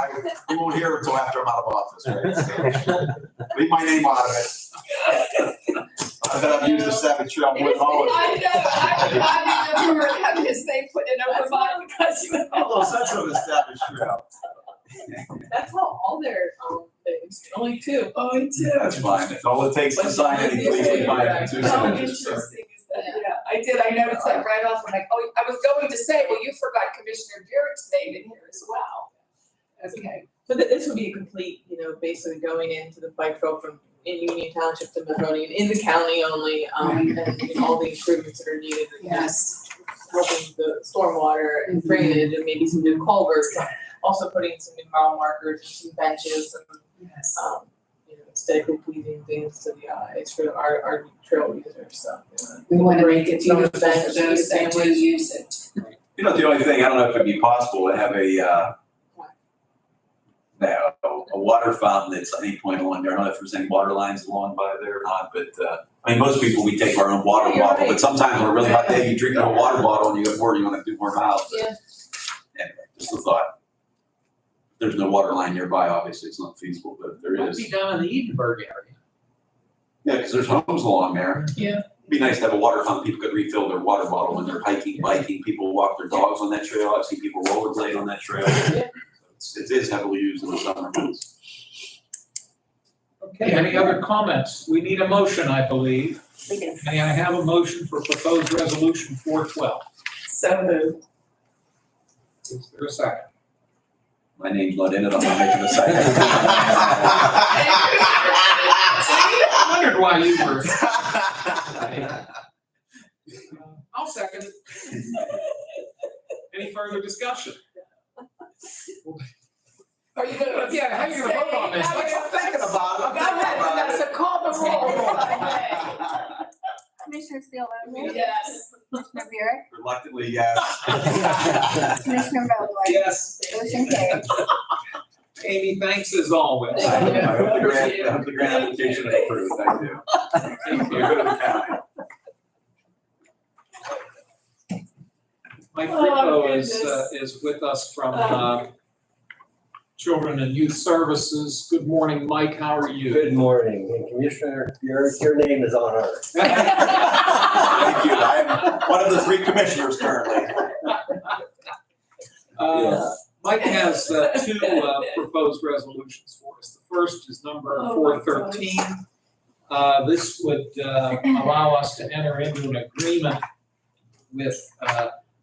we won't hear it until after I'm out of office, right? So, leave my name out of it. I bet I've used the Savage Trail more than all of you. I know, I never have his name put in over mine because you A little sensitive to Savage Trail. That's how all their, things, only two. Oh, I do. That's fine, it's all it takes to sign any legal by two How signatures, so. interesting is that? Yeah, I did, I noticed that right off, I'm like, oh, I was going to say, well, you forgot Commissioner Burek's name in here as well. Okay, But this would be a complete, basically going into the bike trail from in Union Township to Mahoning, in the county only, and all the improvements that are needed. and yes, Helping the stormwater and drainage and maybe some new culverts, also putting some new mile markers and some benches and, yes. aesthetically pleasing things to the eyes for our trail users, so. We want to make it Some beautiful for bench, those that do sandwich. use it. You know, the only thing, I don't know if it'd be possible to have a water fountain at any point along there. I don't know if there's any water lines along by there or not, but, I mean, most people, we take our own water You're bottle, right. but sometimes on a really hot day, you drink a water bottle and you got more, you wanna do more miles. but Yeah. Anyway, just a thought. There's no water line nearby, obviously, it's not feasible, but there Might is. be down in the Edenburg area. Yeah, because there's homes along there. Yeah. It'd be nice to have a water fountain, people could refill their water bottle when they're hiking, biking, people walk their dogs on that trail, I've seen people rollerblade on that trail. Yeah. It is heavily used in the summer months. Okay, any other comments? We need a motion, I believe. We do. May I have a motion for proposed resolution 412? So moved. Is there a second? My name's not in it, I'm not making a second. I wondered why you were. I'll second it. Any further discussion? Are you gonna? Yeah, how you gonna vote on this? Let's- I'm thinking about it, I'm Go thinking ahead, about it. Vanessa, call the roll. Commissioner Steelvogel? Yes. Commissioner Buick? Reluctantly, yes. Commissioner Vogler? Yes. Motion carries. Amy, thanks as always. I hope the grant application is approved, thank you. Thank You're you. good at the county. Mike Oh, Fricko goodness. is with us from Children and Youth Services. Good morning, Mike, how are you? Good morning, and Commissioner, your name is on ours. Thank you, I am one of the three commissioners currently. Mike has two proposed resolutions for us. The first is number Oh, 413. This would allow us to enter into an agreement with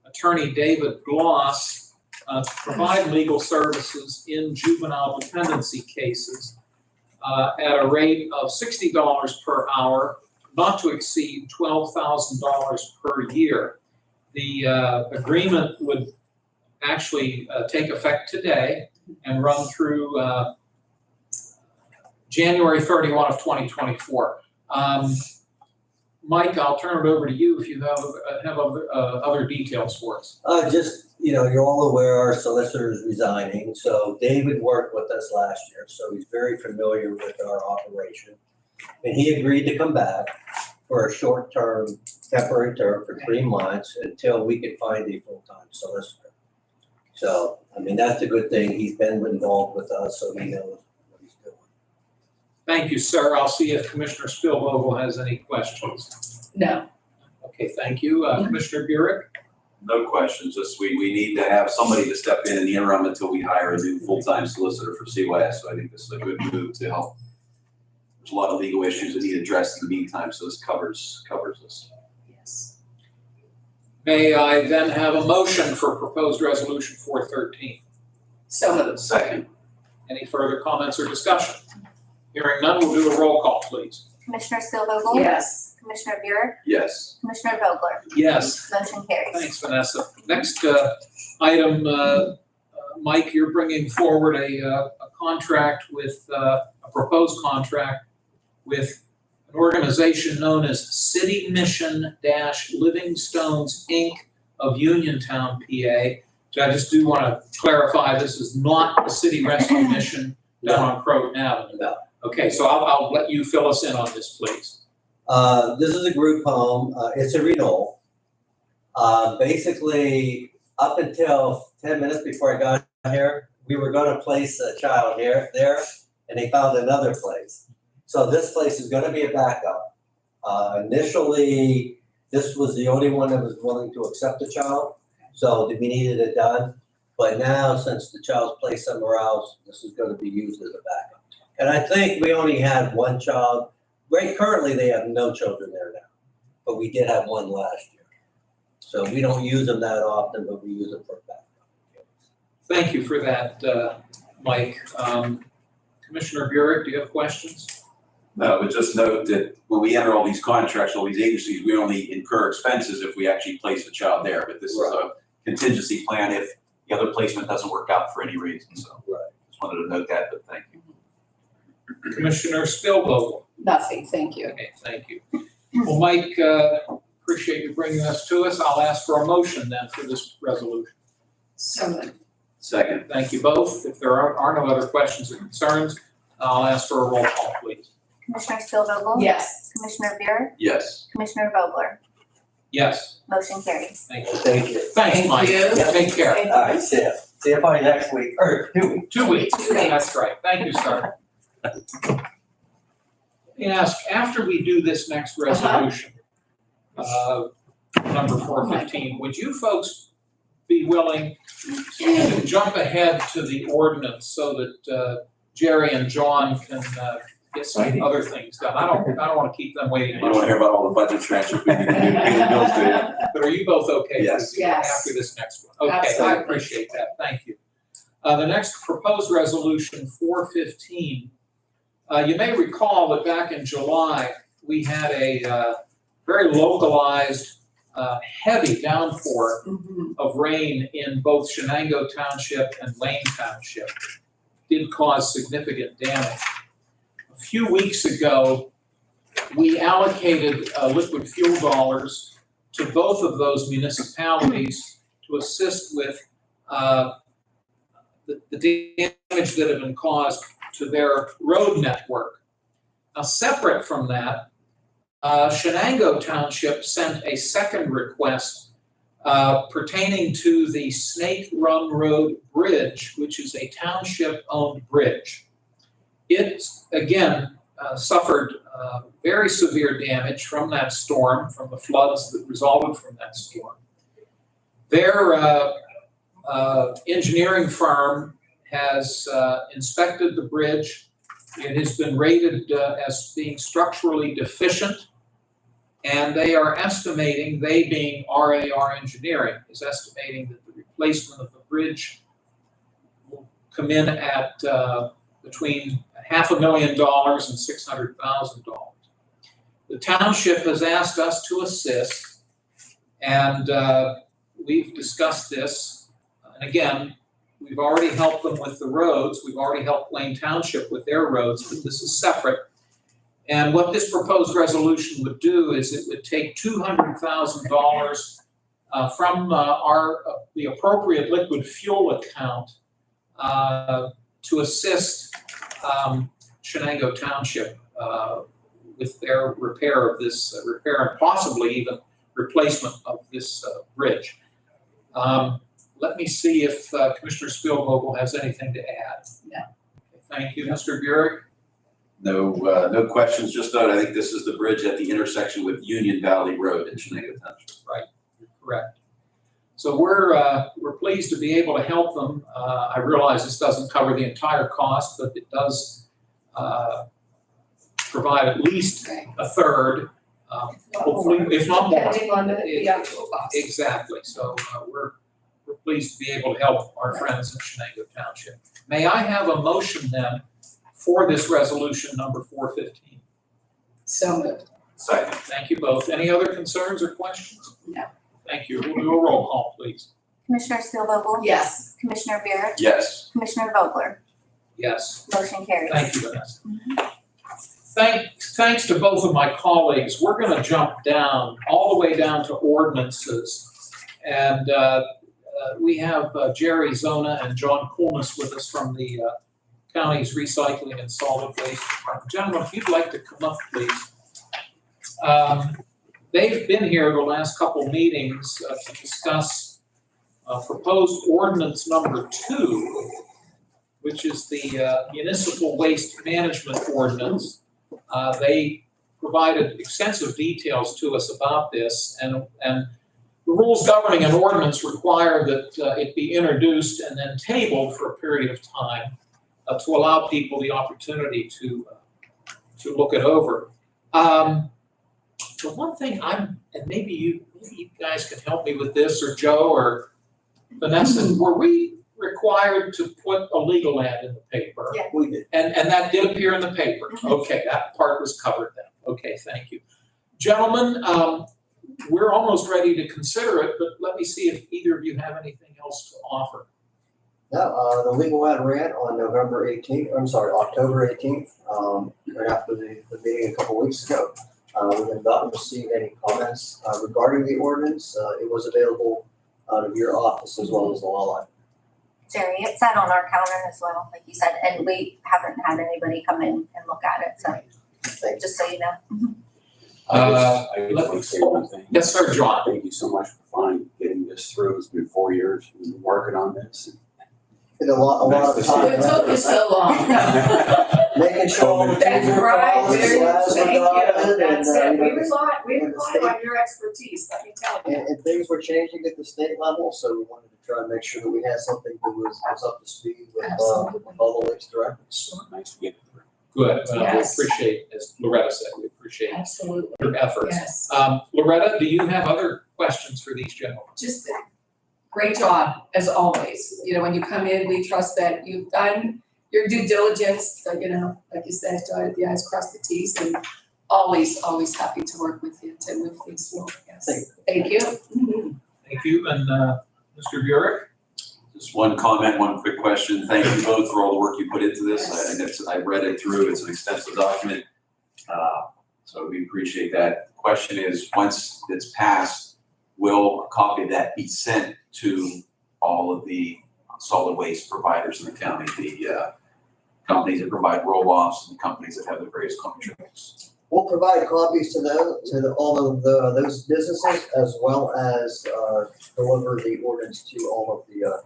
Attorney David Gloss to provide legal services in juvenile dependency cases at a rate of $60 per hour, not to exceed $12,000 per year. The agreement would actually take effect today and run through January 31 of 2024. Mike, I'll turn it over to you if you have other details for us. Just, you're all aware our solicitor is resigning, so David worked with us last year, so he's very familiar with our operation. And he agreed to come back for a short-term, temporary term for 3 months until we could find a full-time solicitor. So, that's a good thing. He's been involved with us, so he knows what he's doing. Thank you, sir. I'll see if Commissioner Spielvogel has any questions. No. Okay, thank you. Commissioner Burek? No questions, just we need to have somebody to step in the interim until we hire a new full-time solicitor for CYS, so I think this is a good move to help. There's a lot of legal issues that need addressed in the meantime, so this covers us. Yes. May I then have a motion for proposed resolution 413? So moved. Second. Any further comments or discussion? Hearing none, we'll do a roll call, please. Commissioner Steelvogel? Yes. Commissioner Buick, Yes. Commissioner Vogler, Yes. motion carries. Thanks, Vanessa. Next item, Mike, you're bringing forward a contract with, a proposed contract with an organization known as City Mission Living Stones, Inc. of Uniontown, PA. So I just do want to clarify, this is not the City Rescue Mission down on Croton Avenue. No. Okay, so I'll let you fill us in on this, please. This is a group home, it's a renewal. Basically, up until 10 minutes before I got here, we were gonna place a child there, and they found another place. So this place is gonna be a backup. Initially, this was the only one that was willing to accept the child, so we needed it done. But now, since the child's placed somewhere else, this is gonna be used as a backup. And I think we only had one child. Right, currently, they have no children there now, but we did have one last year. So we don't use them that often, but we use them for backup. Thank you for that, Mike. Commissioner Burek, do you have questions? No, but just note that when we enter all these contracts, all these agencies, we only incur expenses if we actually place the child there. But this is a contingency plan if the other placement doesn't work out for any reason. So Right. just wanted to note that, but thank you. Commissioner Spielvogel? Nothing, thank you. Okay, thank you. Well, Mike, appreciate you bringing this to us. I'll ask for a motion then for this resolution. So moved. Second. Thank you both. If there are no other questions or concerns, I'll ask for a roll call, please. Commissioner Spielvogel, Yes. Commissioner Buick, Yes. Commissioner Vogler, Yes, motion carries. thank you. Thank you. Thanks, Thank Mike. you. Take care. Thank you. All right, see ya. See you probably next week, or 2 weeks. 2 weeks. 2 weeks. That's right. Thank you, sir. Let me ask, after we do this next resolution, number 415, would you folks be willing to jump ahead to the ordinance so that Jerry and John can get some other things done? I don't want to keep them waiting You don't want to much. hear about all the budget transfers we need to do, pay the bills to. But are you both okay? Yes. Yes. After this next one? Okay, I Absolutely. appreciate that. Thank you. The next proposed resolution, 415. You may recall that back in July, we had a very localized, heavy downpour Mhm. of rain in both Shenango Township and Lane Township. Did cause significant damage. A few weeks ago, we allocated liquid fuel dollars to both of those municipalities to assist with the damage that had been caused to their road network. Now, separate from that, Shenango Township sent a second request pertaining to the Snake Run Road Bridge, which is a township-owned bridge. It, again, suffered very severe damage from that storm, from the floods that resulted from that storm. Their engineering firm has inspected the bridge. It has been rated as being structurally deficient, and they are estimating, they being RAR Engineering, is estimating that the replacement of the bridge will come in at between $500,000 and $600,000. The township has asked us to assist, and we've discussed this. And again, we've already helped them with the roads. We've already helped Lane Township with their roads, but this is separate. And what this proposed resolution would do is it would take $200,000 from the appropriate liquid fuel account to assist Shenango Township with their repair of this, repair and possibly even replacement of this bridge. Let me see if Commissioner Spielvogel has anything to add. No. Thank you, Mr. Burek. No questions, just note, I think this is the bridge at the intersection with Union Valley Road in Shenango Township. Correct. So we're pleased to be able to help them. I realize this doesn't cover the entire cost, but it does provide at least a third, hopefully, if not more. Depending on the actual cost. Exactly. So we're pleased to be able to help our friends in Shenango Township. May I have a motion then for this resolution number 415? So moved. Second. Thank you both. Any other concerns or questions? No. Thank you. We'll do a roll call, please. Commissioner Spielvogel? Yes. Commissioner Barrett? Yes. Commissioner Vogler? Yes. Motion carries. Thank you, Vanessa. Thanks to both of my colleagues. We're gonna jump down, all the way down to ordinances. And we have Jerry Zona and John Coolness with us from the county's Recycling and Solid Waste Department. Gentlemen, if you'd like to come up, please. They've been here the last couple meetings to discuss proposed ordinance number 2, which is the municipal waste management ordinance. They provided extensive details to us about this, and the rules governing an ordinance require that it be introduced and then tabled for a period of time to allow people the opportunity to look it over. The one thing and maybe you guys can help me with this, or Joe or Vanessa, were we required to put a legal ad in the paper? Yeah. We did. And that did appear in the paper? Okay, that part was covered then. Okay, thank you. Gentlemen, we're almost ready to consider it, but let me see if either of you have anything else to offer. No, the legal ad ran on October 18th, right after the meeting a couple weeks ago. We have not received any comments regarding the ordinance. It was available out of your office as well as the law library. Jerry, it sat on our counter as well, like you said, and we haven't had anybody come in and look at it, so just so you know. Uh, I just want to say one thing. Yes, sir, John. Thank you so much for getting this through. It's been 4 years. We've been working on this. And a lot of time. It took you so long. Making sure all the That's things are right, followed, very, slides thank were you, dotted, that's and, it, you we know, rely on your expertise, let me tell you. and things were changing at the state level, so we wanted to try and make sure that we had something that was up to speed with Absolutely. all the waste directives. Nice to get it through. Good. We Yes. appreciate, as Loretta said, we appreciate Absolutely, your efforts. yes. Loretta, do you have other questions for these gentlemen? Just great job, as always. You know, when you come in, we trust that you've done your due diligence, like you said, dotted the i's, crossed the t's, and always happy to work with you to move things forward, yes. Thank you. Thank you, and Mr. Burek? Just one comment, one quick question. Thank you both for all the work you put into this. I read it through. It's an extensive document. So we appreciate that. The question is, once it's passed, will a copy of that be sent to all of the solid waste providers in the county, the companies that provide roll-offs and the companies that have the various contracts? We'll provide copies to all of those businesses, as well as deliver the ordinance to all of the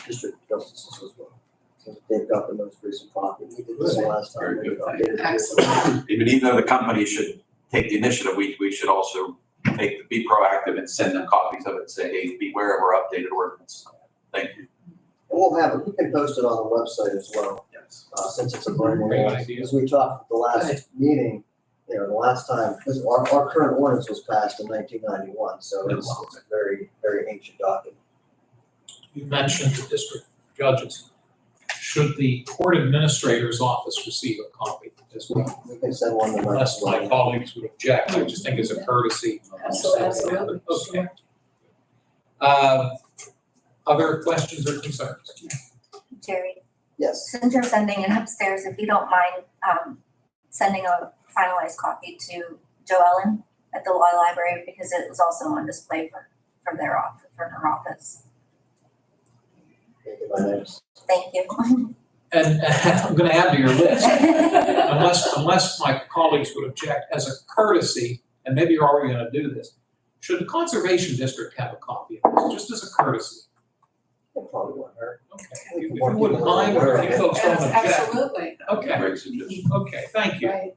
district justices as well. So they've got the most recent copy. We did this last time. Very good. We updated it. Excellent. Even though the company should take the initiative, we should also be proactive and send them copies of it and say, hey, beware of our updated ordinance. Thank you. And we'll have it, we can post it on the website as well, Yes. since it's a brand new Great one. idea. As we talked at the last meeting, the last time, because our current ordinance was passed in 1991, so it's a very, very ancient document. You mentioned the district judges. Should the court administrator's office receive a copy as well? We can send one to them. Unless my colleagues would object, I just think as a courtesy. Absolutely, Okay. Other questions or concerns? Jerry, Yes. since you're sending it upstairs, if you don't mind, sending a finalized copy to Joellen at the law library, because it was also on display for their office, for her office. Thank you, my name's. Thank you. And I'm gonna add to your list, unless my colleagues would object, as a courtesy, and maybe you're already gonna do this, should the conservation district have a copy of this, just as a courtesy? It probably won't hurt. Okay, if you wouldn't mind, or if you folks don't object. Absolutely, Okay, Great suggestion. okay, thank you. right.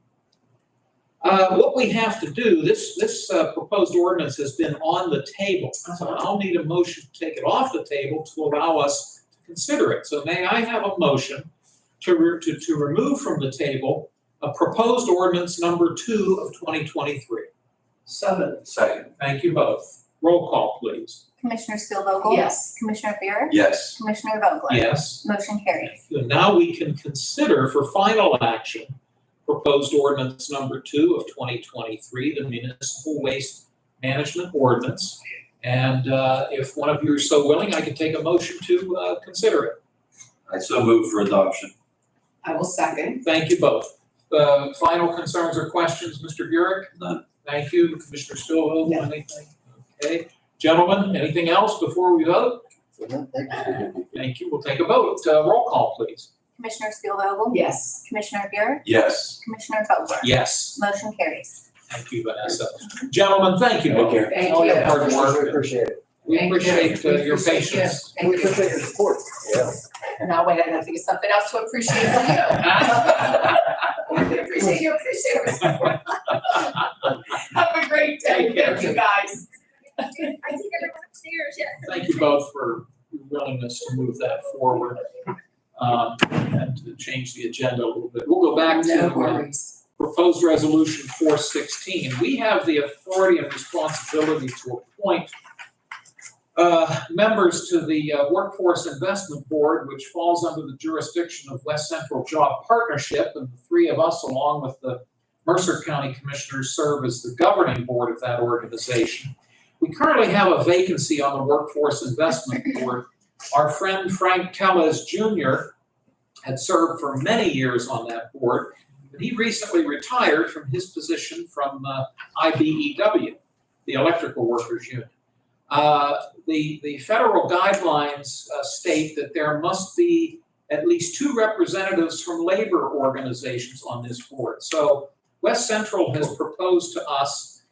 What we have to do, this proposed ordinance has been on the table, so I'll need a motion to take it off the table to allow us to consider it. So may I have a motion to remove from the table a proposed ordinance number 2 of 2023? So, Second. Thank you both. Roll call, please. Commissioner Spielvogel? yes. Commissioner Barrett? Yes. Commissioner Vogler? Yes. Motion carries. And now we can consider for final action proposed ordinance number 2 of 2023, the municipal waste management ordinance. And if one of you are so willing, I can take a motion to consider it. I so move for adoption. I will second. Thank you both. Final concerns or questions, Mr. Burek? None. Thank you. Commissioner Spillville, No. anything? Okay. Gentlemen, anything else before we vote? Thank you. Thank you. We'll take a vote. Roll call, please. Commissioner Spielvogel? Yes. Commissioner Buick? Yes. Commissioner Vogler? Yes. Motion carries. Thank you, Vanessa. Gentlemen, thank you both. Thank All you. your hard We work. appreciate it. We Thank you. appreciate We your appreciate you. patience. Thank We you. appreciate your support. Yeah. Now wait, I have to think of something else to appreciate from you. We appreciate your support. Have a great day. Take care. Thank you, guys. I think everyone upstairs, yes. Thank you both for your willingness to move that forward and to change the agenda a little bit. We'll go back No to worries. proposed resolution 416. We have the authority and responsibility to appoint members to the Workforce Investment Board, which falls under the jurisdiction of West Central Job Partnership, and the three of us, along with the Mercer County Commissioners, serve as the governing board of that organization. We currently have a vacancy on the Workforce Investment Board. Our friend Frank Tellez Jr. had served for many years on that board, but he recently retired from his position from IBEW, the Electrical Workers Union. The federal guidelines state that there must be at least 2 representatives from labor organizations on this board. So West Central has proposed to us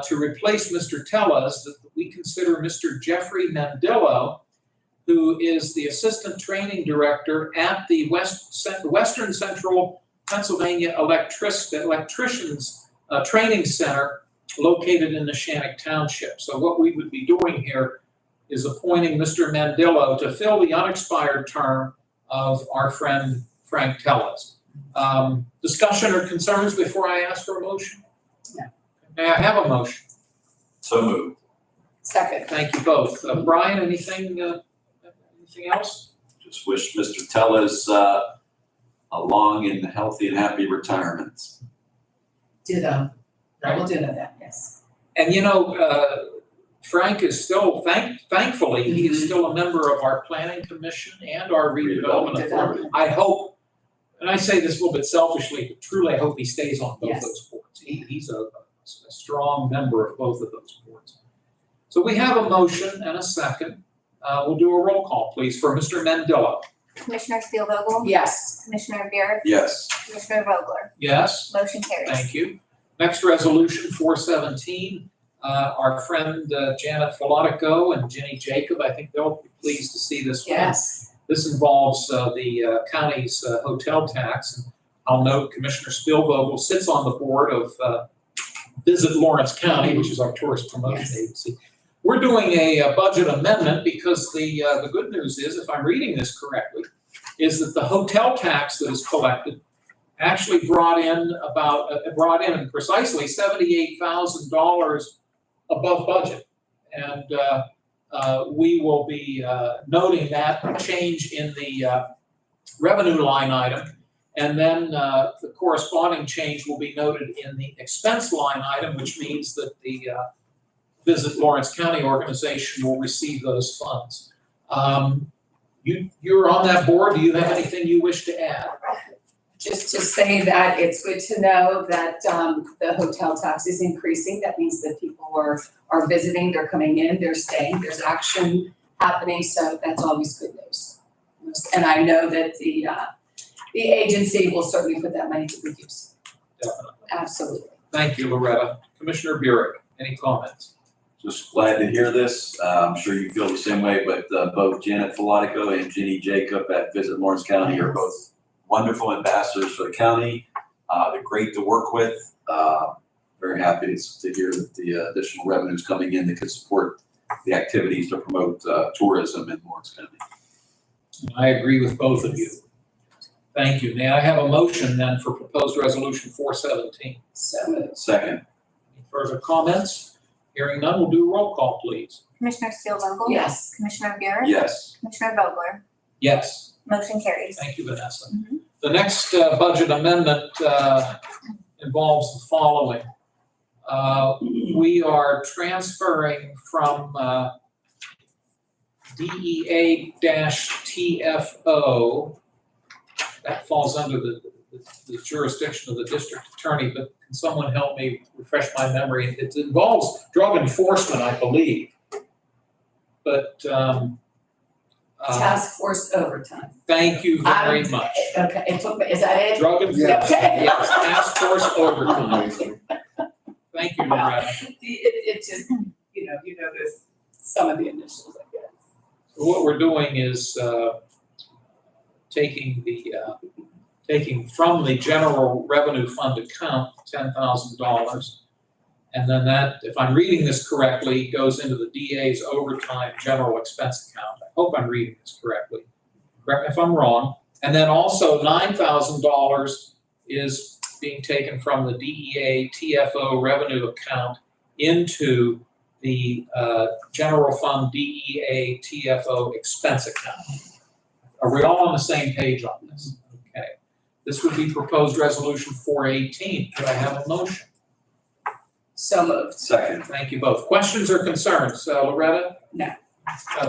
to replace Mr. Tellez, that we consider Mr. Jeffrey Mandillo, who is the Assistant Training Director at the Western Central Pennsylvania Electricians Training Center located in Neshannock Township. So what we would be doing here is appointing Mr. Mandillo to fill the unexpired term of our friend Frank Tellez. Discussion or concerns before I ask for a motion? No. May I have a motion? So moved. Second. Thank you both. Brian, anything else? Just wish Mr. Tellez a long and healthy and happy retirement. Ditto. I will ditto that, yes. And you know, Frank is still, thankfully, he is still a member of our planning commission and our redevelopment authority. I hope, and I say this a little bit selfishly, but truly I hope he stays on both Yes. those boards. He's a strong member of both of those boards. So we have a motion and a second. We'll do a roll call, please, for Mr. Mandillo. Commissioner Spielvogel? Yes. Commissioner Buick? Yes. Commissioner Vogler? Yes? Motion carries. Thank you. Next resolution, 417. Our friend Janet Filatico and Jenny Jacob, I think they'll be pleased to see this one. Yes. This involves the county's hotel tax. And I'll note Commissioner Spielvogel sits on the board of Visit Lawrence County, which is our tourist promotion Yes. agency. We're doing a budget amendment because the good news is, if I'm reading this correctly, is that the hotel tax that is collected actually brought in precisely $78,000 above budget. And we will be noting that change in the revenue line item. And then the corresponding change will be noted in the expense line item, which means that the Visit Lawrence County organization will receive those funds. You're on that board. Do you have anything you wish to add? Just to say that it's good to know that the hotel tax is increasing. That means that people are visiting, they're coming in, they're staying, there's action happening, so that's always good news. And I know that the agency will certainly put that money to good use. Definitely. Absolutely. Thank you, Loretta. Commissioner Burek, any comments? Just glad to hear this. I'm sure you feel the same way, but both Janet Filatico and Jenny Jacob at Visit Lawrence County are both wonderful ambassadors for the county. They're great to work with. Very happy to hear that the additional revenues coming in that could support the activities to promote tourism in Lawrence County. I agree with both of you. Thank you. May I have a motion then for proposed resolution 417? So moved. Second. Any further comments? Hearing none, we'll do a roll call, please. Commissioner Spielvogel? Yes. Commissioner Buick? Yes. Commissioner Vogler? Yes. Motion carries. Thank you, Vanessa. The next budget amendment involves the following. We are transferring from DEA-TFO. That falls under the jurisdiction of the district attorney, but can someone help me refresh my memory? It involves drug enforcement, I believe. But, Task force overtime. thank you very much. Okay, it took me, is that it? Drug enforcement, Okay. yes, task force overtime. Amazing. Thank you, Loretta. It just, you know this, some of the initials, I guess. What we're doing is taking from the general revenue fund account $10,000. And then that, if I'm reading this correctly, goes into the DA's overtime general expense account. I hope I'm reading this correctly. Correct me if I'm wrong. And then also $9,000 is being taken from the DEA TFO revenue account into the general fund DEA TFO expense account. Are we all on the same page on this? Okay. This would be proposed resolution 418. Could I have a motion? So moved. Second. Thank you both. Questions or concerns? Loretta? No.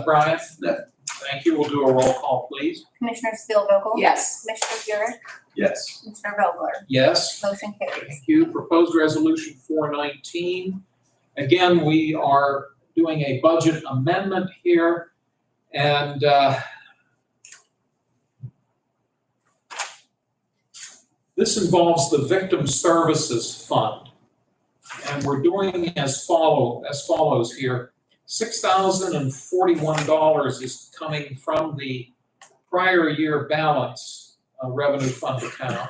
Brian? No. Thank you. We'll do a roll call, please. Commissioner Spielvogel? Yes. Commissioner Buick? Yes. Commissioner Vogler? Yes. Motion carries. Thank you. Proposed resolution 419. Again, we are doing a budget amendment here, and this involves the Victim Services Fund. And we're doing as follows here. $6,041 is coming from the prior year balance revenue fund account.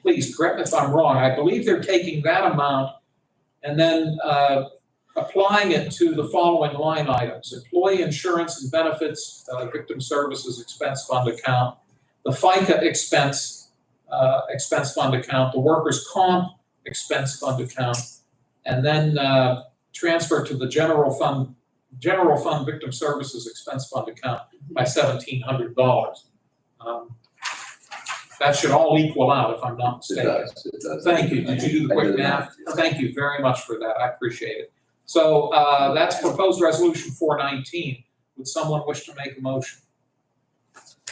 Please correct me if I'm wrong, I believe they're taking that amount and then applying it to the following line items: employee insurance and benefits, victim services expense fund account, the FICA expense fund account, the workers' comp expense fund account, and then transfer to the general fund victim services expense fund account by $1,700. That should all equal out, if I'm not It mistaken. does, it does. Thank you. Did you do the I quick did math? not. Thank you very much for that. I appreciate it. So that's proposed resolution 419. Would someone wish to make a motion?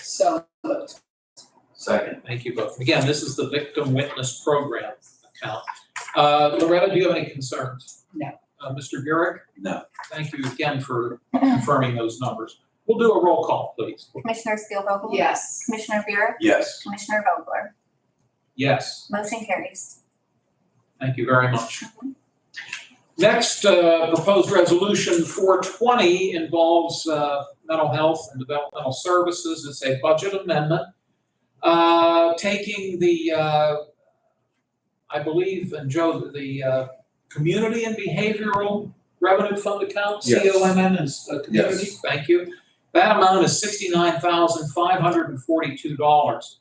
So moved. Second. Thank you both. Again, this is the Victim Witness Program account. Loretta, do you have any concerns? No. Mr. Burek? No. Thank you again for confirming those numbers. We'll do a roll call, please. Commissioner Spielvogel? Yes. Commissioner Buick? Yes. Commissioner Vogler? Yes. Motion carries. Thank you very much. Next, proposed resolution 420 involves mental health and developmental services. It's a budget amendment. Taking the, I believe, and Joe, the community and behavioral revenue fund account, Yes. COMN is community, Yes. thank you. That amount is $69,542.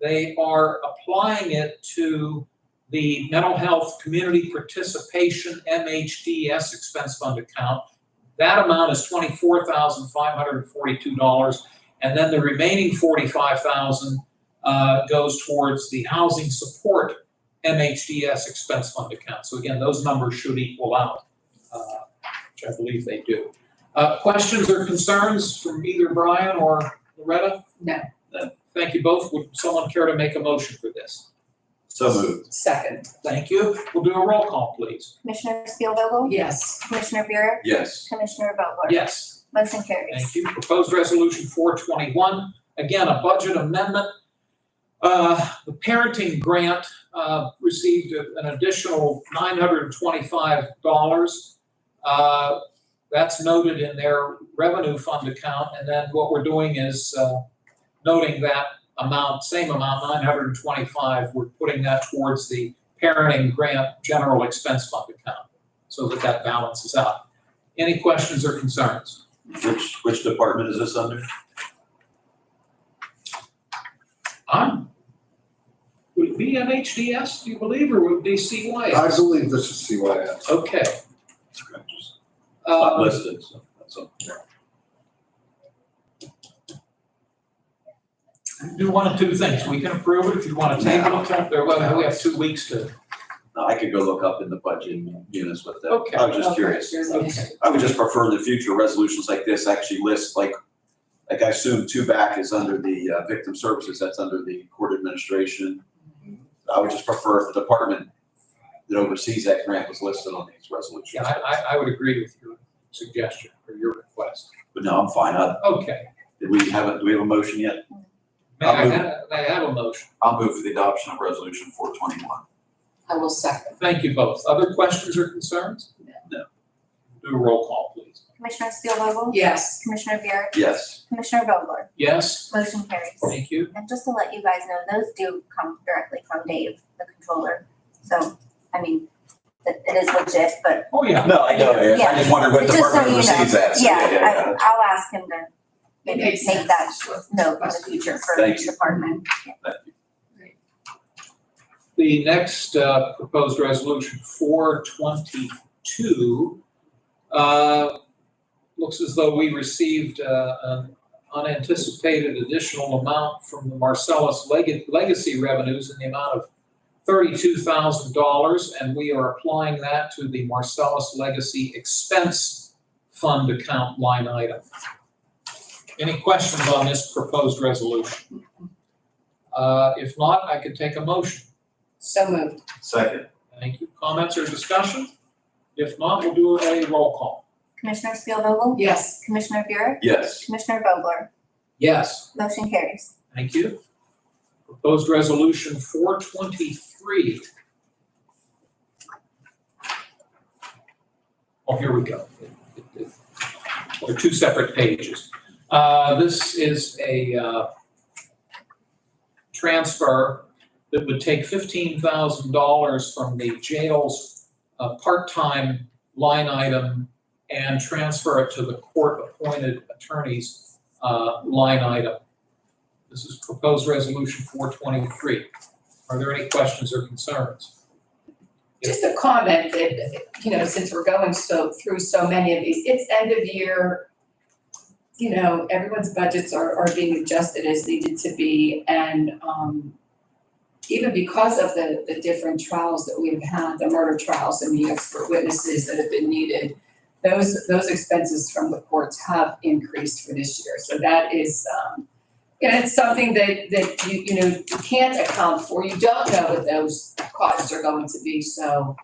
They are applying it to the mental health community participation MHDS expense fund account. That amount is $24,542. And then the remaining $45,000 goes towards the housing support MHDS expense fund account. So again, those numbers should equal out, which I believe they do. Questions or concerns from either Brian or Loretta? No. Thank you both. Would someone care to make a motion for this? So moved. Second. Thank you. We'll do a roll call, please. Commissioner Spielvogel? Yes. Commissioner Buick? Yes. Commissioner Vogler? Yes. Motion carries. Thank you. Proposed resolution 421, again, a budget amendment. The parenting grant received an additional $925. That's noted in their revenue fund account. And then what we're doing is noting that amount, same amount, 925, we're putting that towards the parenting grant general expense fund account so that that balances out. Any questions or concerns? Which department is this under? Would it be MHDS, do you believe, or would it be CYS? I believe this is CYS. Okay. It's not Um, listed, so that's all. do one of two things. We can approve it if you want to table it, or we have 2 weeks to. No, I could go look up in the budget units with that. Okay. I was just Okay, curious. there's an issue. I would just prefer the future resolutions like this actually list, like I assume 2 back is under the victim services, that's under the court administration. I would just prefer if the department that oversees that grant was listed on these resolutions. Yeah, I would agree with your suggestion or your request. But no, I'm fine. Okay. Do we have a motion yet? May I have a motion? I'll move for the adoption of resolution 421. I will second. Thank you both. Other questions or concerns? No. Do a roll call, please. Commissioner Spielvogel? Yes. Commissioner Buick? Yes. Commissioner Vogler? Yes, Motion carries. thank you. And just to let you guys know, those do come directly from Dave, the controller. So, I mean, it is legit, but Oh, yeah. No, I know. I just wondered what just so department you know, oversees that. So, yeah, I'll ask him to It maybe makes make sense. that Sure. note in the future for Thank each you. department. The next proposed resolution, 422, looks as though we received an unanticipated additional amount from the Marcellus Legacy revenues in the amount of $32,000, and we are applying that to the Marcellus Legacy Expense Fund account line item. Any questions on this proposed resolution? If not, I could take a motion. So moved. Second. Thank you. Comments or discussion? If not, we'll do a roll call. Commissioner Spielvogel? Yes. Commissioner Buick? Yes. Commissioner Vogler? Yes, Motion carries. thank you. Proposed resolution 423. Oh, here we go. They're 2 separate pages. This is a transfer that would take $15,000 from the jail's part-time line item and transfer it to the court-appointed attorney's line item. This is proposed resolution 423. Are there any questions or concerns? Just a comment that, since we're going through so many of these, it's end of year. Everyone's budgets are being adjusted as needed to be, and even because of the different trials that we've had, the murder trials and the expert witnesses that have been needed, those expenses from the courts have increased for this year. So that is, it's something that you can't account for. You don't know what those costs are going to be. So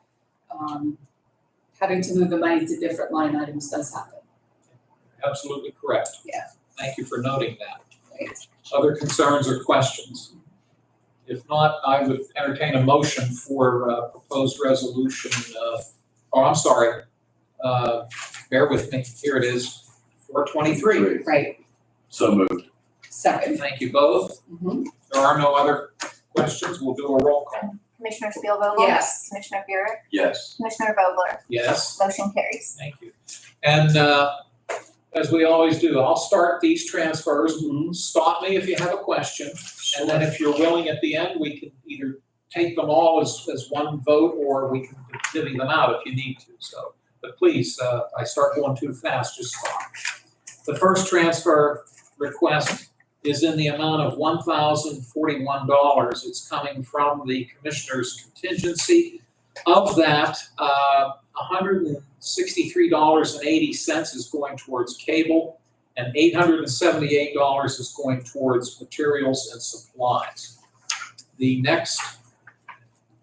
having to move the money to different line items does happen. Absolutely correct. Yeah. Thank you for noting that. Right. Other concerns or questions? If not, I would entertain a motion for proposed resolution, bear with me, here it is, 423. Right. So moved. Second. Thank you both. Mhm. There are no other questions, we'll do a roll call. Commissioner Spielvogel? Yes. Commissioner Buick? Yes. Commissioner Vogler? Yes, Motion carries. thank you. And as we always do, I'll start these transfers. Stop me if you have a question. And then if you're willing at the end, we can either take them all as one vote, or we can divvy them out if you need to. So, but please, if I start going too fast, just stop. The first transfer request is in the amount of $1,041. It's coming from the commissioner's contingency. Of that, $163.80 is going towards cable, and $878 is going towards materials and supplies. The next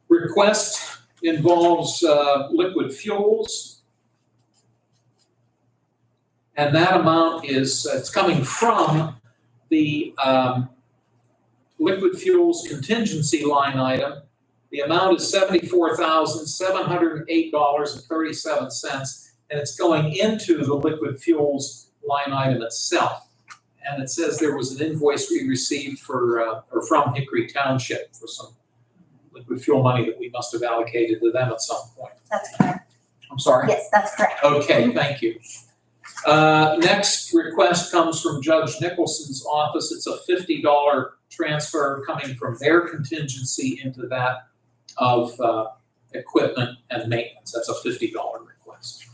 request involves liquid fuels. And that amount it's coming from the liquid fuels contingency line item. The amount is $74,708.37, and it's going into the liquid fuels line item itself. And it says there was an invoice we received or from Hickory Township for some liquid fuel money that we must have allocated to them at some point. That's correct. I'm sorry? Yes, that's correct. Okay, thank you. Next request comes from Judge Nicholson's office. It's a $50 transfer coming from their contingency into that of equipment and maintenance. That's a $50 request.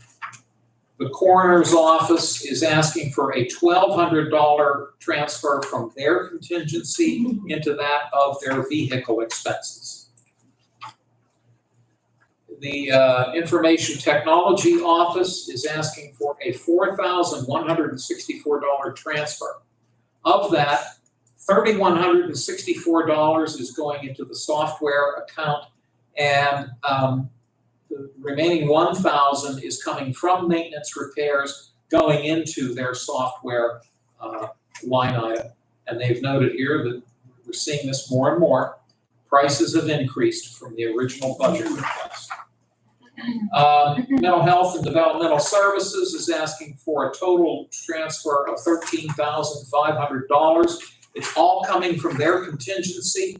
The coroner's office is asking for a $1,200 transfer from their contingency into that of their vehicle expenses. The information technology office is asking for a $4,164 transfer. Of that, $3,164 is going into the software account, and the remaining $1,000 is coming from maintenance repairs going into their software line item. And they've noted here that we're seeing this more and more. Prices have increased from the original budget request. Mental health and developmental services is asking for a total transfer of $13,500. It's all coming from their contingency.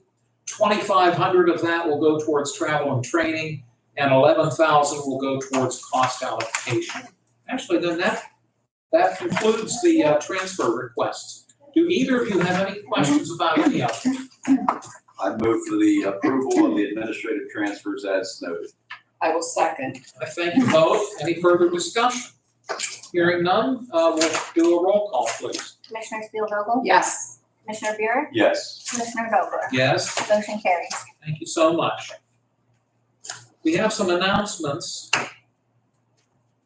$2,500 of that will go towards travel and training, and $11,000 will go towards cost allocation. Actually, then that concludes the transfer requests. Do either of you have any questions about any of them? I move for the approval of the administrative transfers as noted. I will second. I thank you both. Any further discussion? Hearing none, we'll do a roll call, please. Commissioner Spielvogel? Yes. Commissioner Buick? Yes. Commissioner Vogler? Yes, Motion carries. thank you so much. We have some announcements.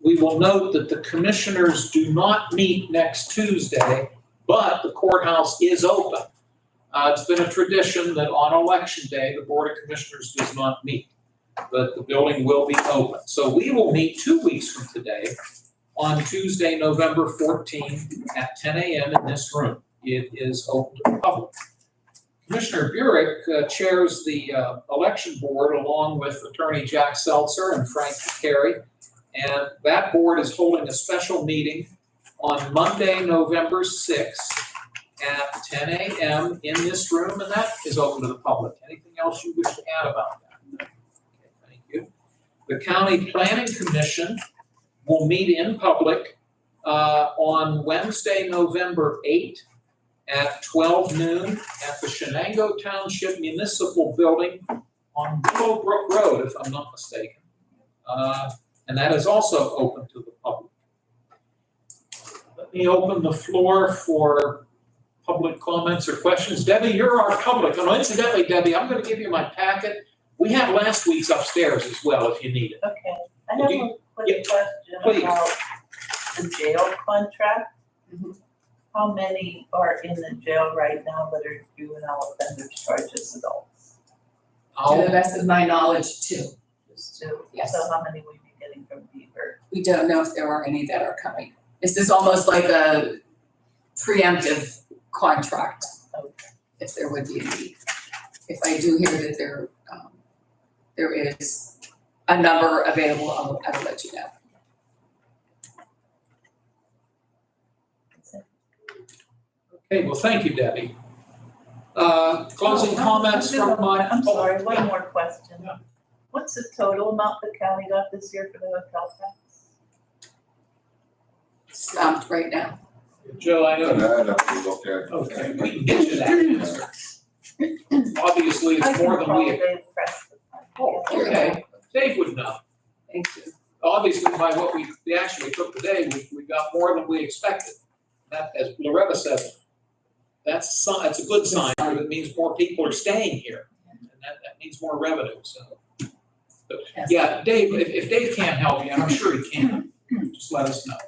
We will note that the commissioners do not meet next Tuesday, but the courthouse is open. It's been a tradition that on election day, the Board of Commissioners does not meet, but the building will be open. So we will meet 2 weeks from today on Tuesday, November 14th at 10 a.m. in this room. It is open to the public. Commissioner Burek chairs the election board along with Attorney Jack Seltzer and Frank Carey. And that board is holding a special meeting on Monday, November 6th at 10 a.m. in this room, and that is open to the public. Anything else you wish to add about that? Okay, thank you. The County Planning Commission will meet in public on Wednesday, November 8th at 12 noon at the Shenango Township Municipal Building on Willowbrook Road, if I'm not mistaken. And that is also open to the public. Let me open the floor for public comments or questions. Debbie, you're our public. And incidentally, Debbie, I'm going to give you my packet. We have last week's upstairs as well if you need it. Okay, I have a quick question please. about the jail contract. Mhm. How many are in the jail right now that are juvenile offenders charged as adults? To the best of my knowledge, two. Just two? Yes. So how many will you be getting from Beaver? We don't know if there are any that are coming. This is almost like a preemptive contract, if there would be a need. If I do hear that there is a number available, I will let you know. Okay, well, thank you, Debbie. Closing comments from my. I'm sorry, one more question. Yeah. What's the total amount the county got this year for the hotel tax? Stumped right now. Joe, I know. That have to look at. Okay, we can get you that answer. Obviously, I it's can more than call we. Dave Preston. Oh, okay, Dave would know. Thank you. Obviously, by what we actually took today, we got more than we expected. That, as Loretta said, that's a good sign, because it means more people are staying here. And that means more revenue, so. But, Yes. yeah, Dave, if Dave can't help you, and I'm sure he can, just let us know.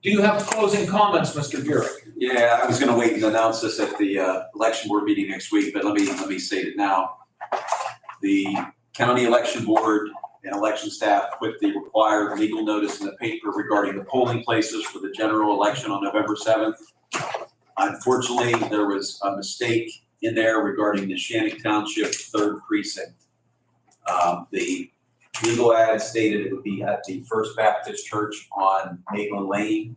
Do you have closing comments, Mr. Burek? Yeah, I was gonna wait and announce this at the election board meeting next week, but let me say it now. The county election board and election staff put the required legal notice in the paper regarding the polling places for the general election on November 7th. Unfortunately, there was a mistake in there regarding the Shannick Township 3rd precinct. The legal ad stated it would be at the First Baptist Church on Maitland Lane,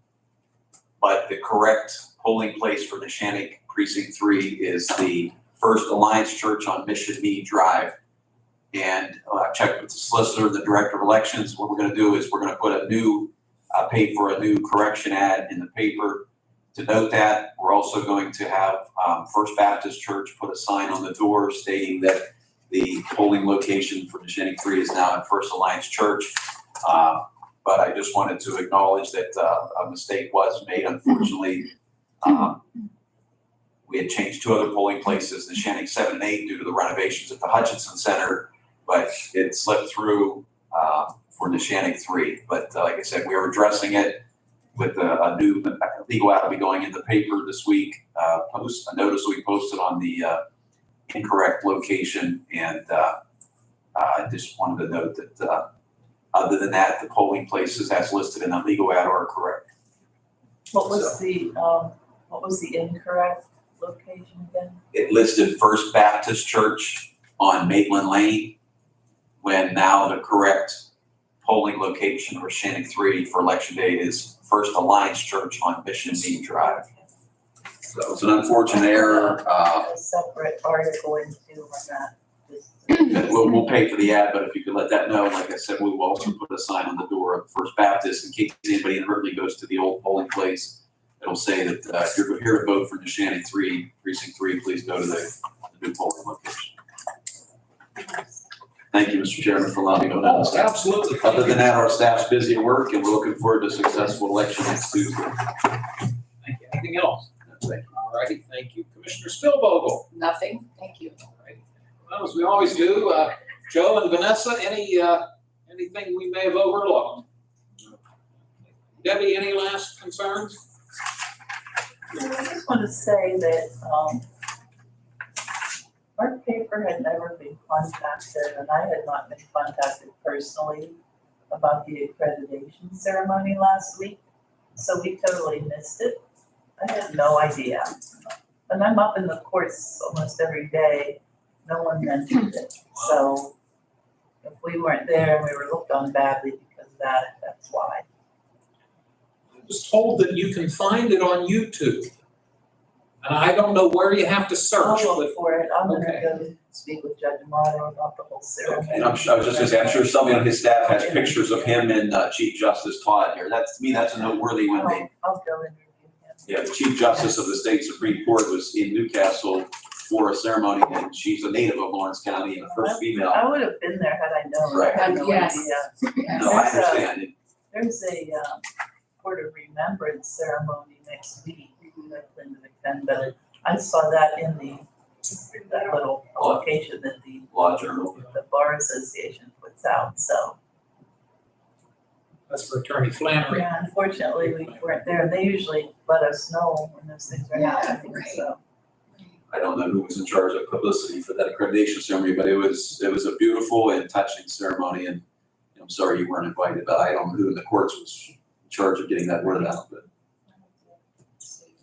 but the correct polling place for the Shannick Precinct 3 is the First Alliance Church on Mission Mead Drive. And I've checked with the solicitor, the director of elections. What we're gonna do is we're gonna put pay for a new correction ad in the paper to note that. We're also going to have First Baptist Church put a sign on the door stating that the polling location for the Shannick 3 is now at First Alliance Church. But I just wanted to acknowledge that a mistake was made, unfortunately. We had changed 2 other polling places, Neshannock 7 and 8, due to the renovations at the Hutchinson Center, but it slipped through for Neshannock 3. But like I said, we are addressing it with a new legal ad will be going in the paper this week. A notice we posted on the incorrect location, and I just wanted to note that other than that, the polling places as listed in the legal ad are correct. What was the incorrect location again? It listed First Baptist Church on Maitland Lane, when now the correct polling location for Shannon 3 for election day is First Alliance Church on Mission Beach Drive. So it's an unfortunate error. A separate article into on that. We'll pay for the ad, but if you could let that know, like I said, we will also put a sign on the door of First Baptist in case anybody inadvertently goes to the old polling place. It'll say that if you're here to vote for Neshannock 3, Precinct 3, please go to the new polling location. Thank you, Mr. Chairman, for allowing me to announce that. Absolutely. Other than that, our staff's busy at work, and we're looking forward to a successful election next Tuesday. Thank you. Anything else? Thank you. All righty, thank you. Commissioner Spielvogel. Nothing, thank you. All right. Well, as we always do, Joe and Vanessa, anything we may have overlooked? Debbie, any last concerns? I just want to say that, our paper had never been contacted, and I had not been contacted personally about the accreditation ceremony last week, so we totally missed it. I had no idea. And I'm up in the courts almost every day, no one mentioned it, so if we weren't there and we were looked on badly because of that, that's why. I was told that you can find it on YouTube. And I don't know where you have to search, I'll but look for it, I'm gonna Okay. go speak with Judge Amato about the whole ceremony. And I was just gonna say, I'm sure somebody on his staff has pictures of him and Chief Justice Todd here. That's, to me, that's a noteworthy when they, I'll go and review him. yeah, the Chief Justice of the State Supreme Court was in Newcastle for a ceremony, and she's a native of Lawrence County and the first female. I would have been there had I known, Right. I had no Yes. idea. Yes. No, I understand. There's a, Court of Remembrance ceremony next week, that Linda McFadden, but I saw that in that little publication that the Law Journal. Bar Association puts out, so. that's for Attorney Flannery. Yeah, unfortunately, we weren't there, they usually let us know when those things are Yeah, happening, right. so. I don't know who was in charge of publicity for that accreditation ceremony, but it was a beautiful and touching ceremony, and I'm sorry you weren't invited, but I don't know who in the courts was in charge of getting that word out, but.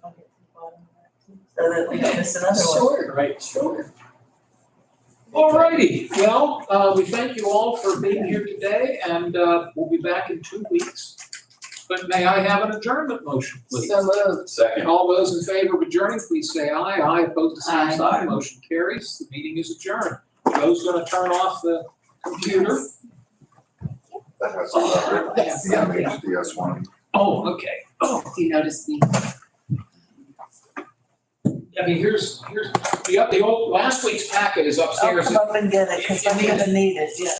I'll get to the bottom of that too, so that we don't miss another one. Sure, Right. sure. All righty, well, we thank you all for being here today, and we'll be back in 2 weeks. But may I have an adjournment motion, please? So moved. Second. All those in favor of adjourning, please say aye. Aye, opposed, the same Aye. sign. Motion carries. The meeting is adjourned. Joe's gonna turn off the computer. That has Yes. the MHDS one. Oh, okay. Oh, If you notice me. I mean, here's, the old, last week's packet is I'll upstairs. come up and get it, cause I don't even need it, yeah.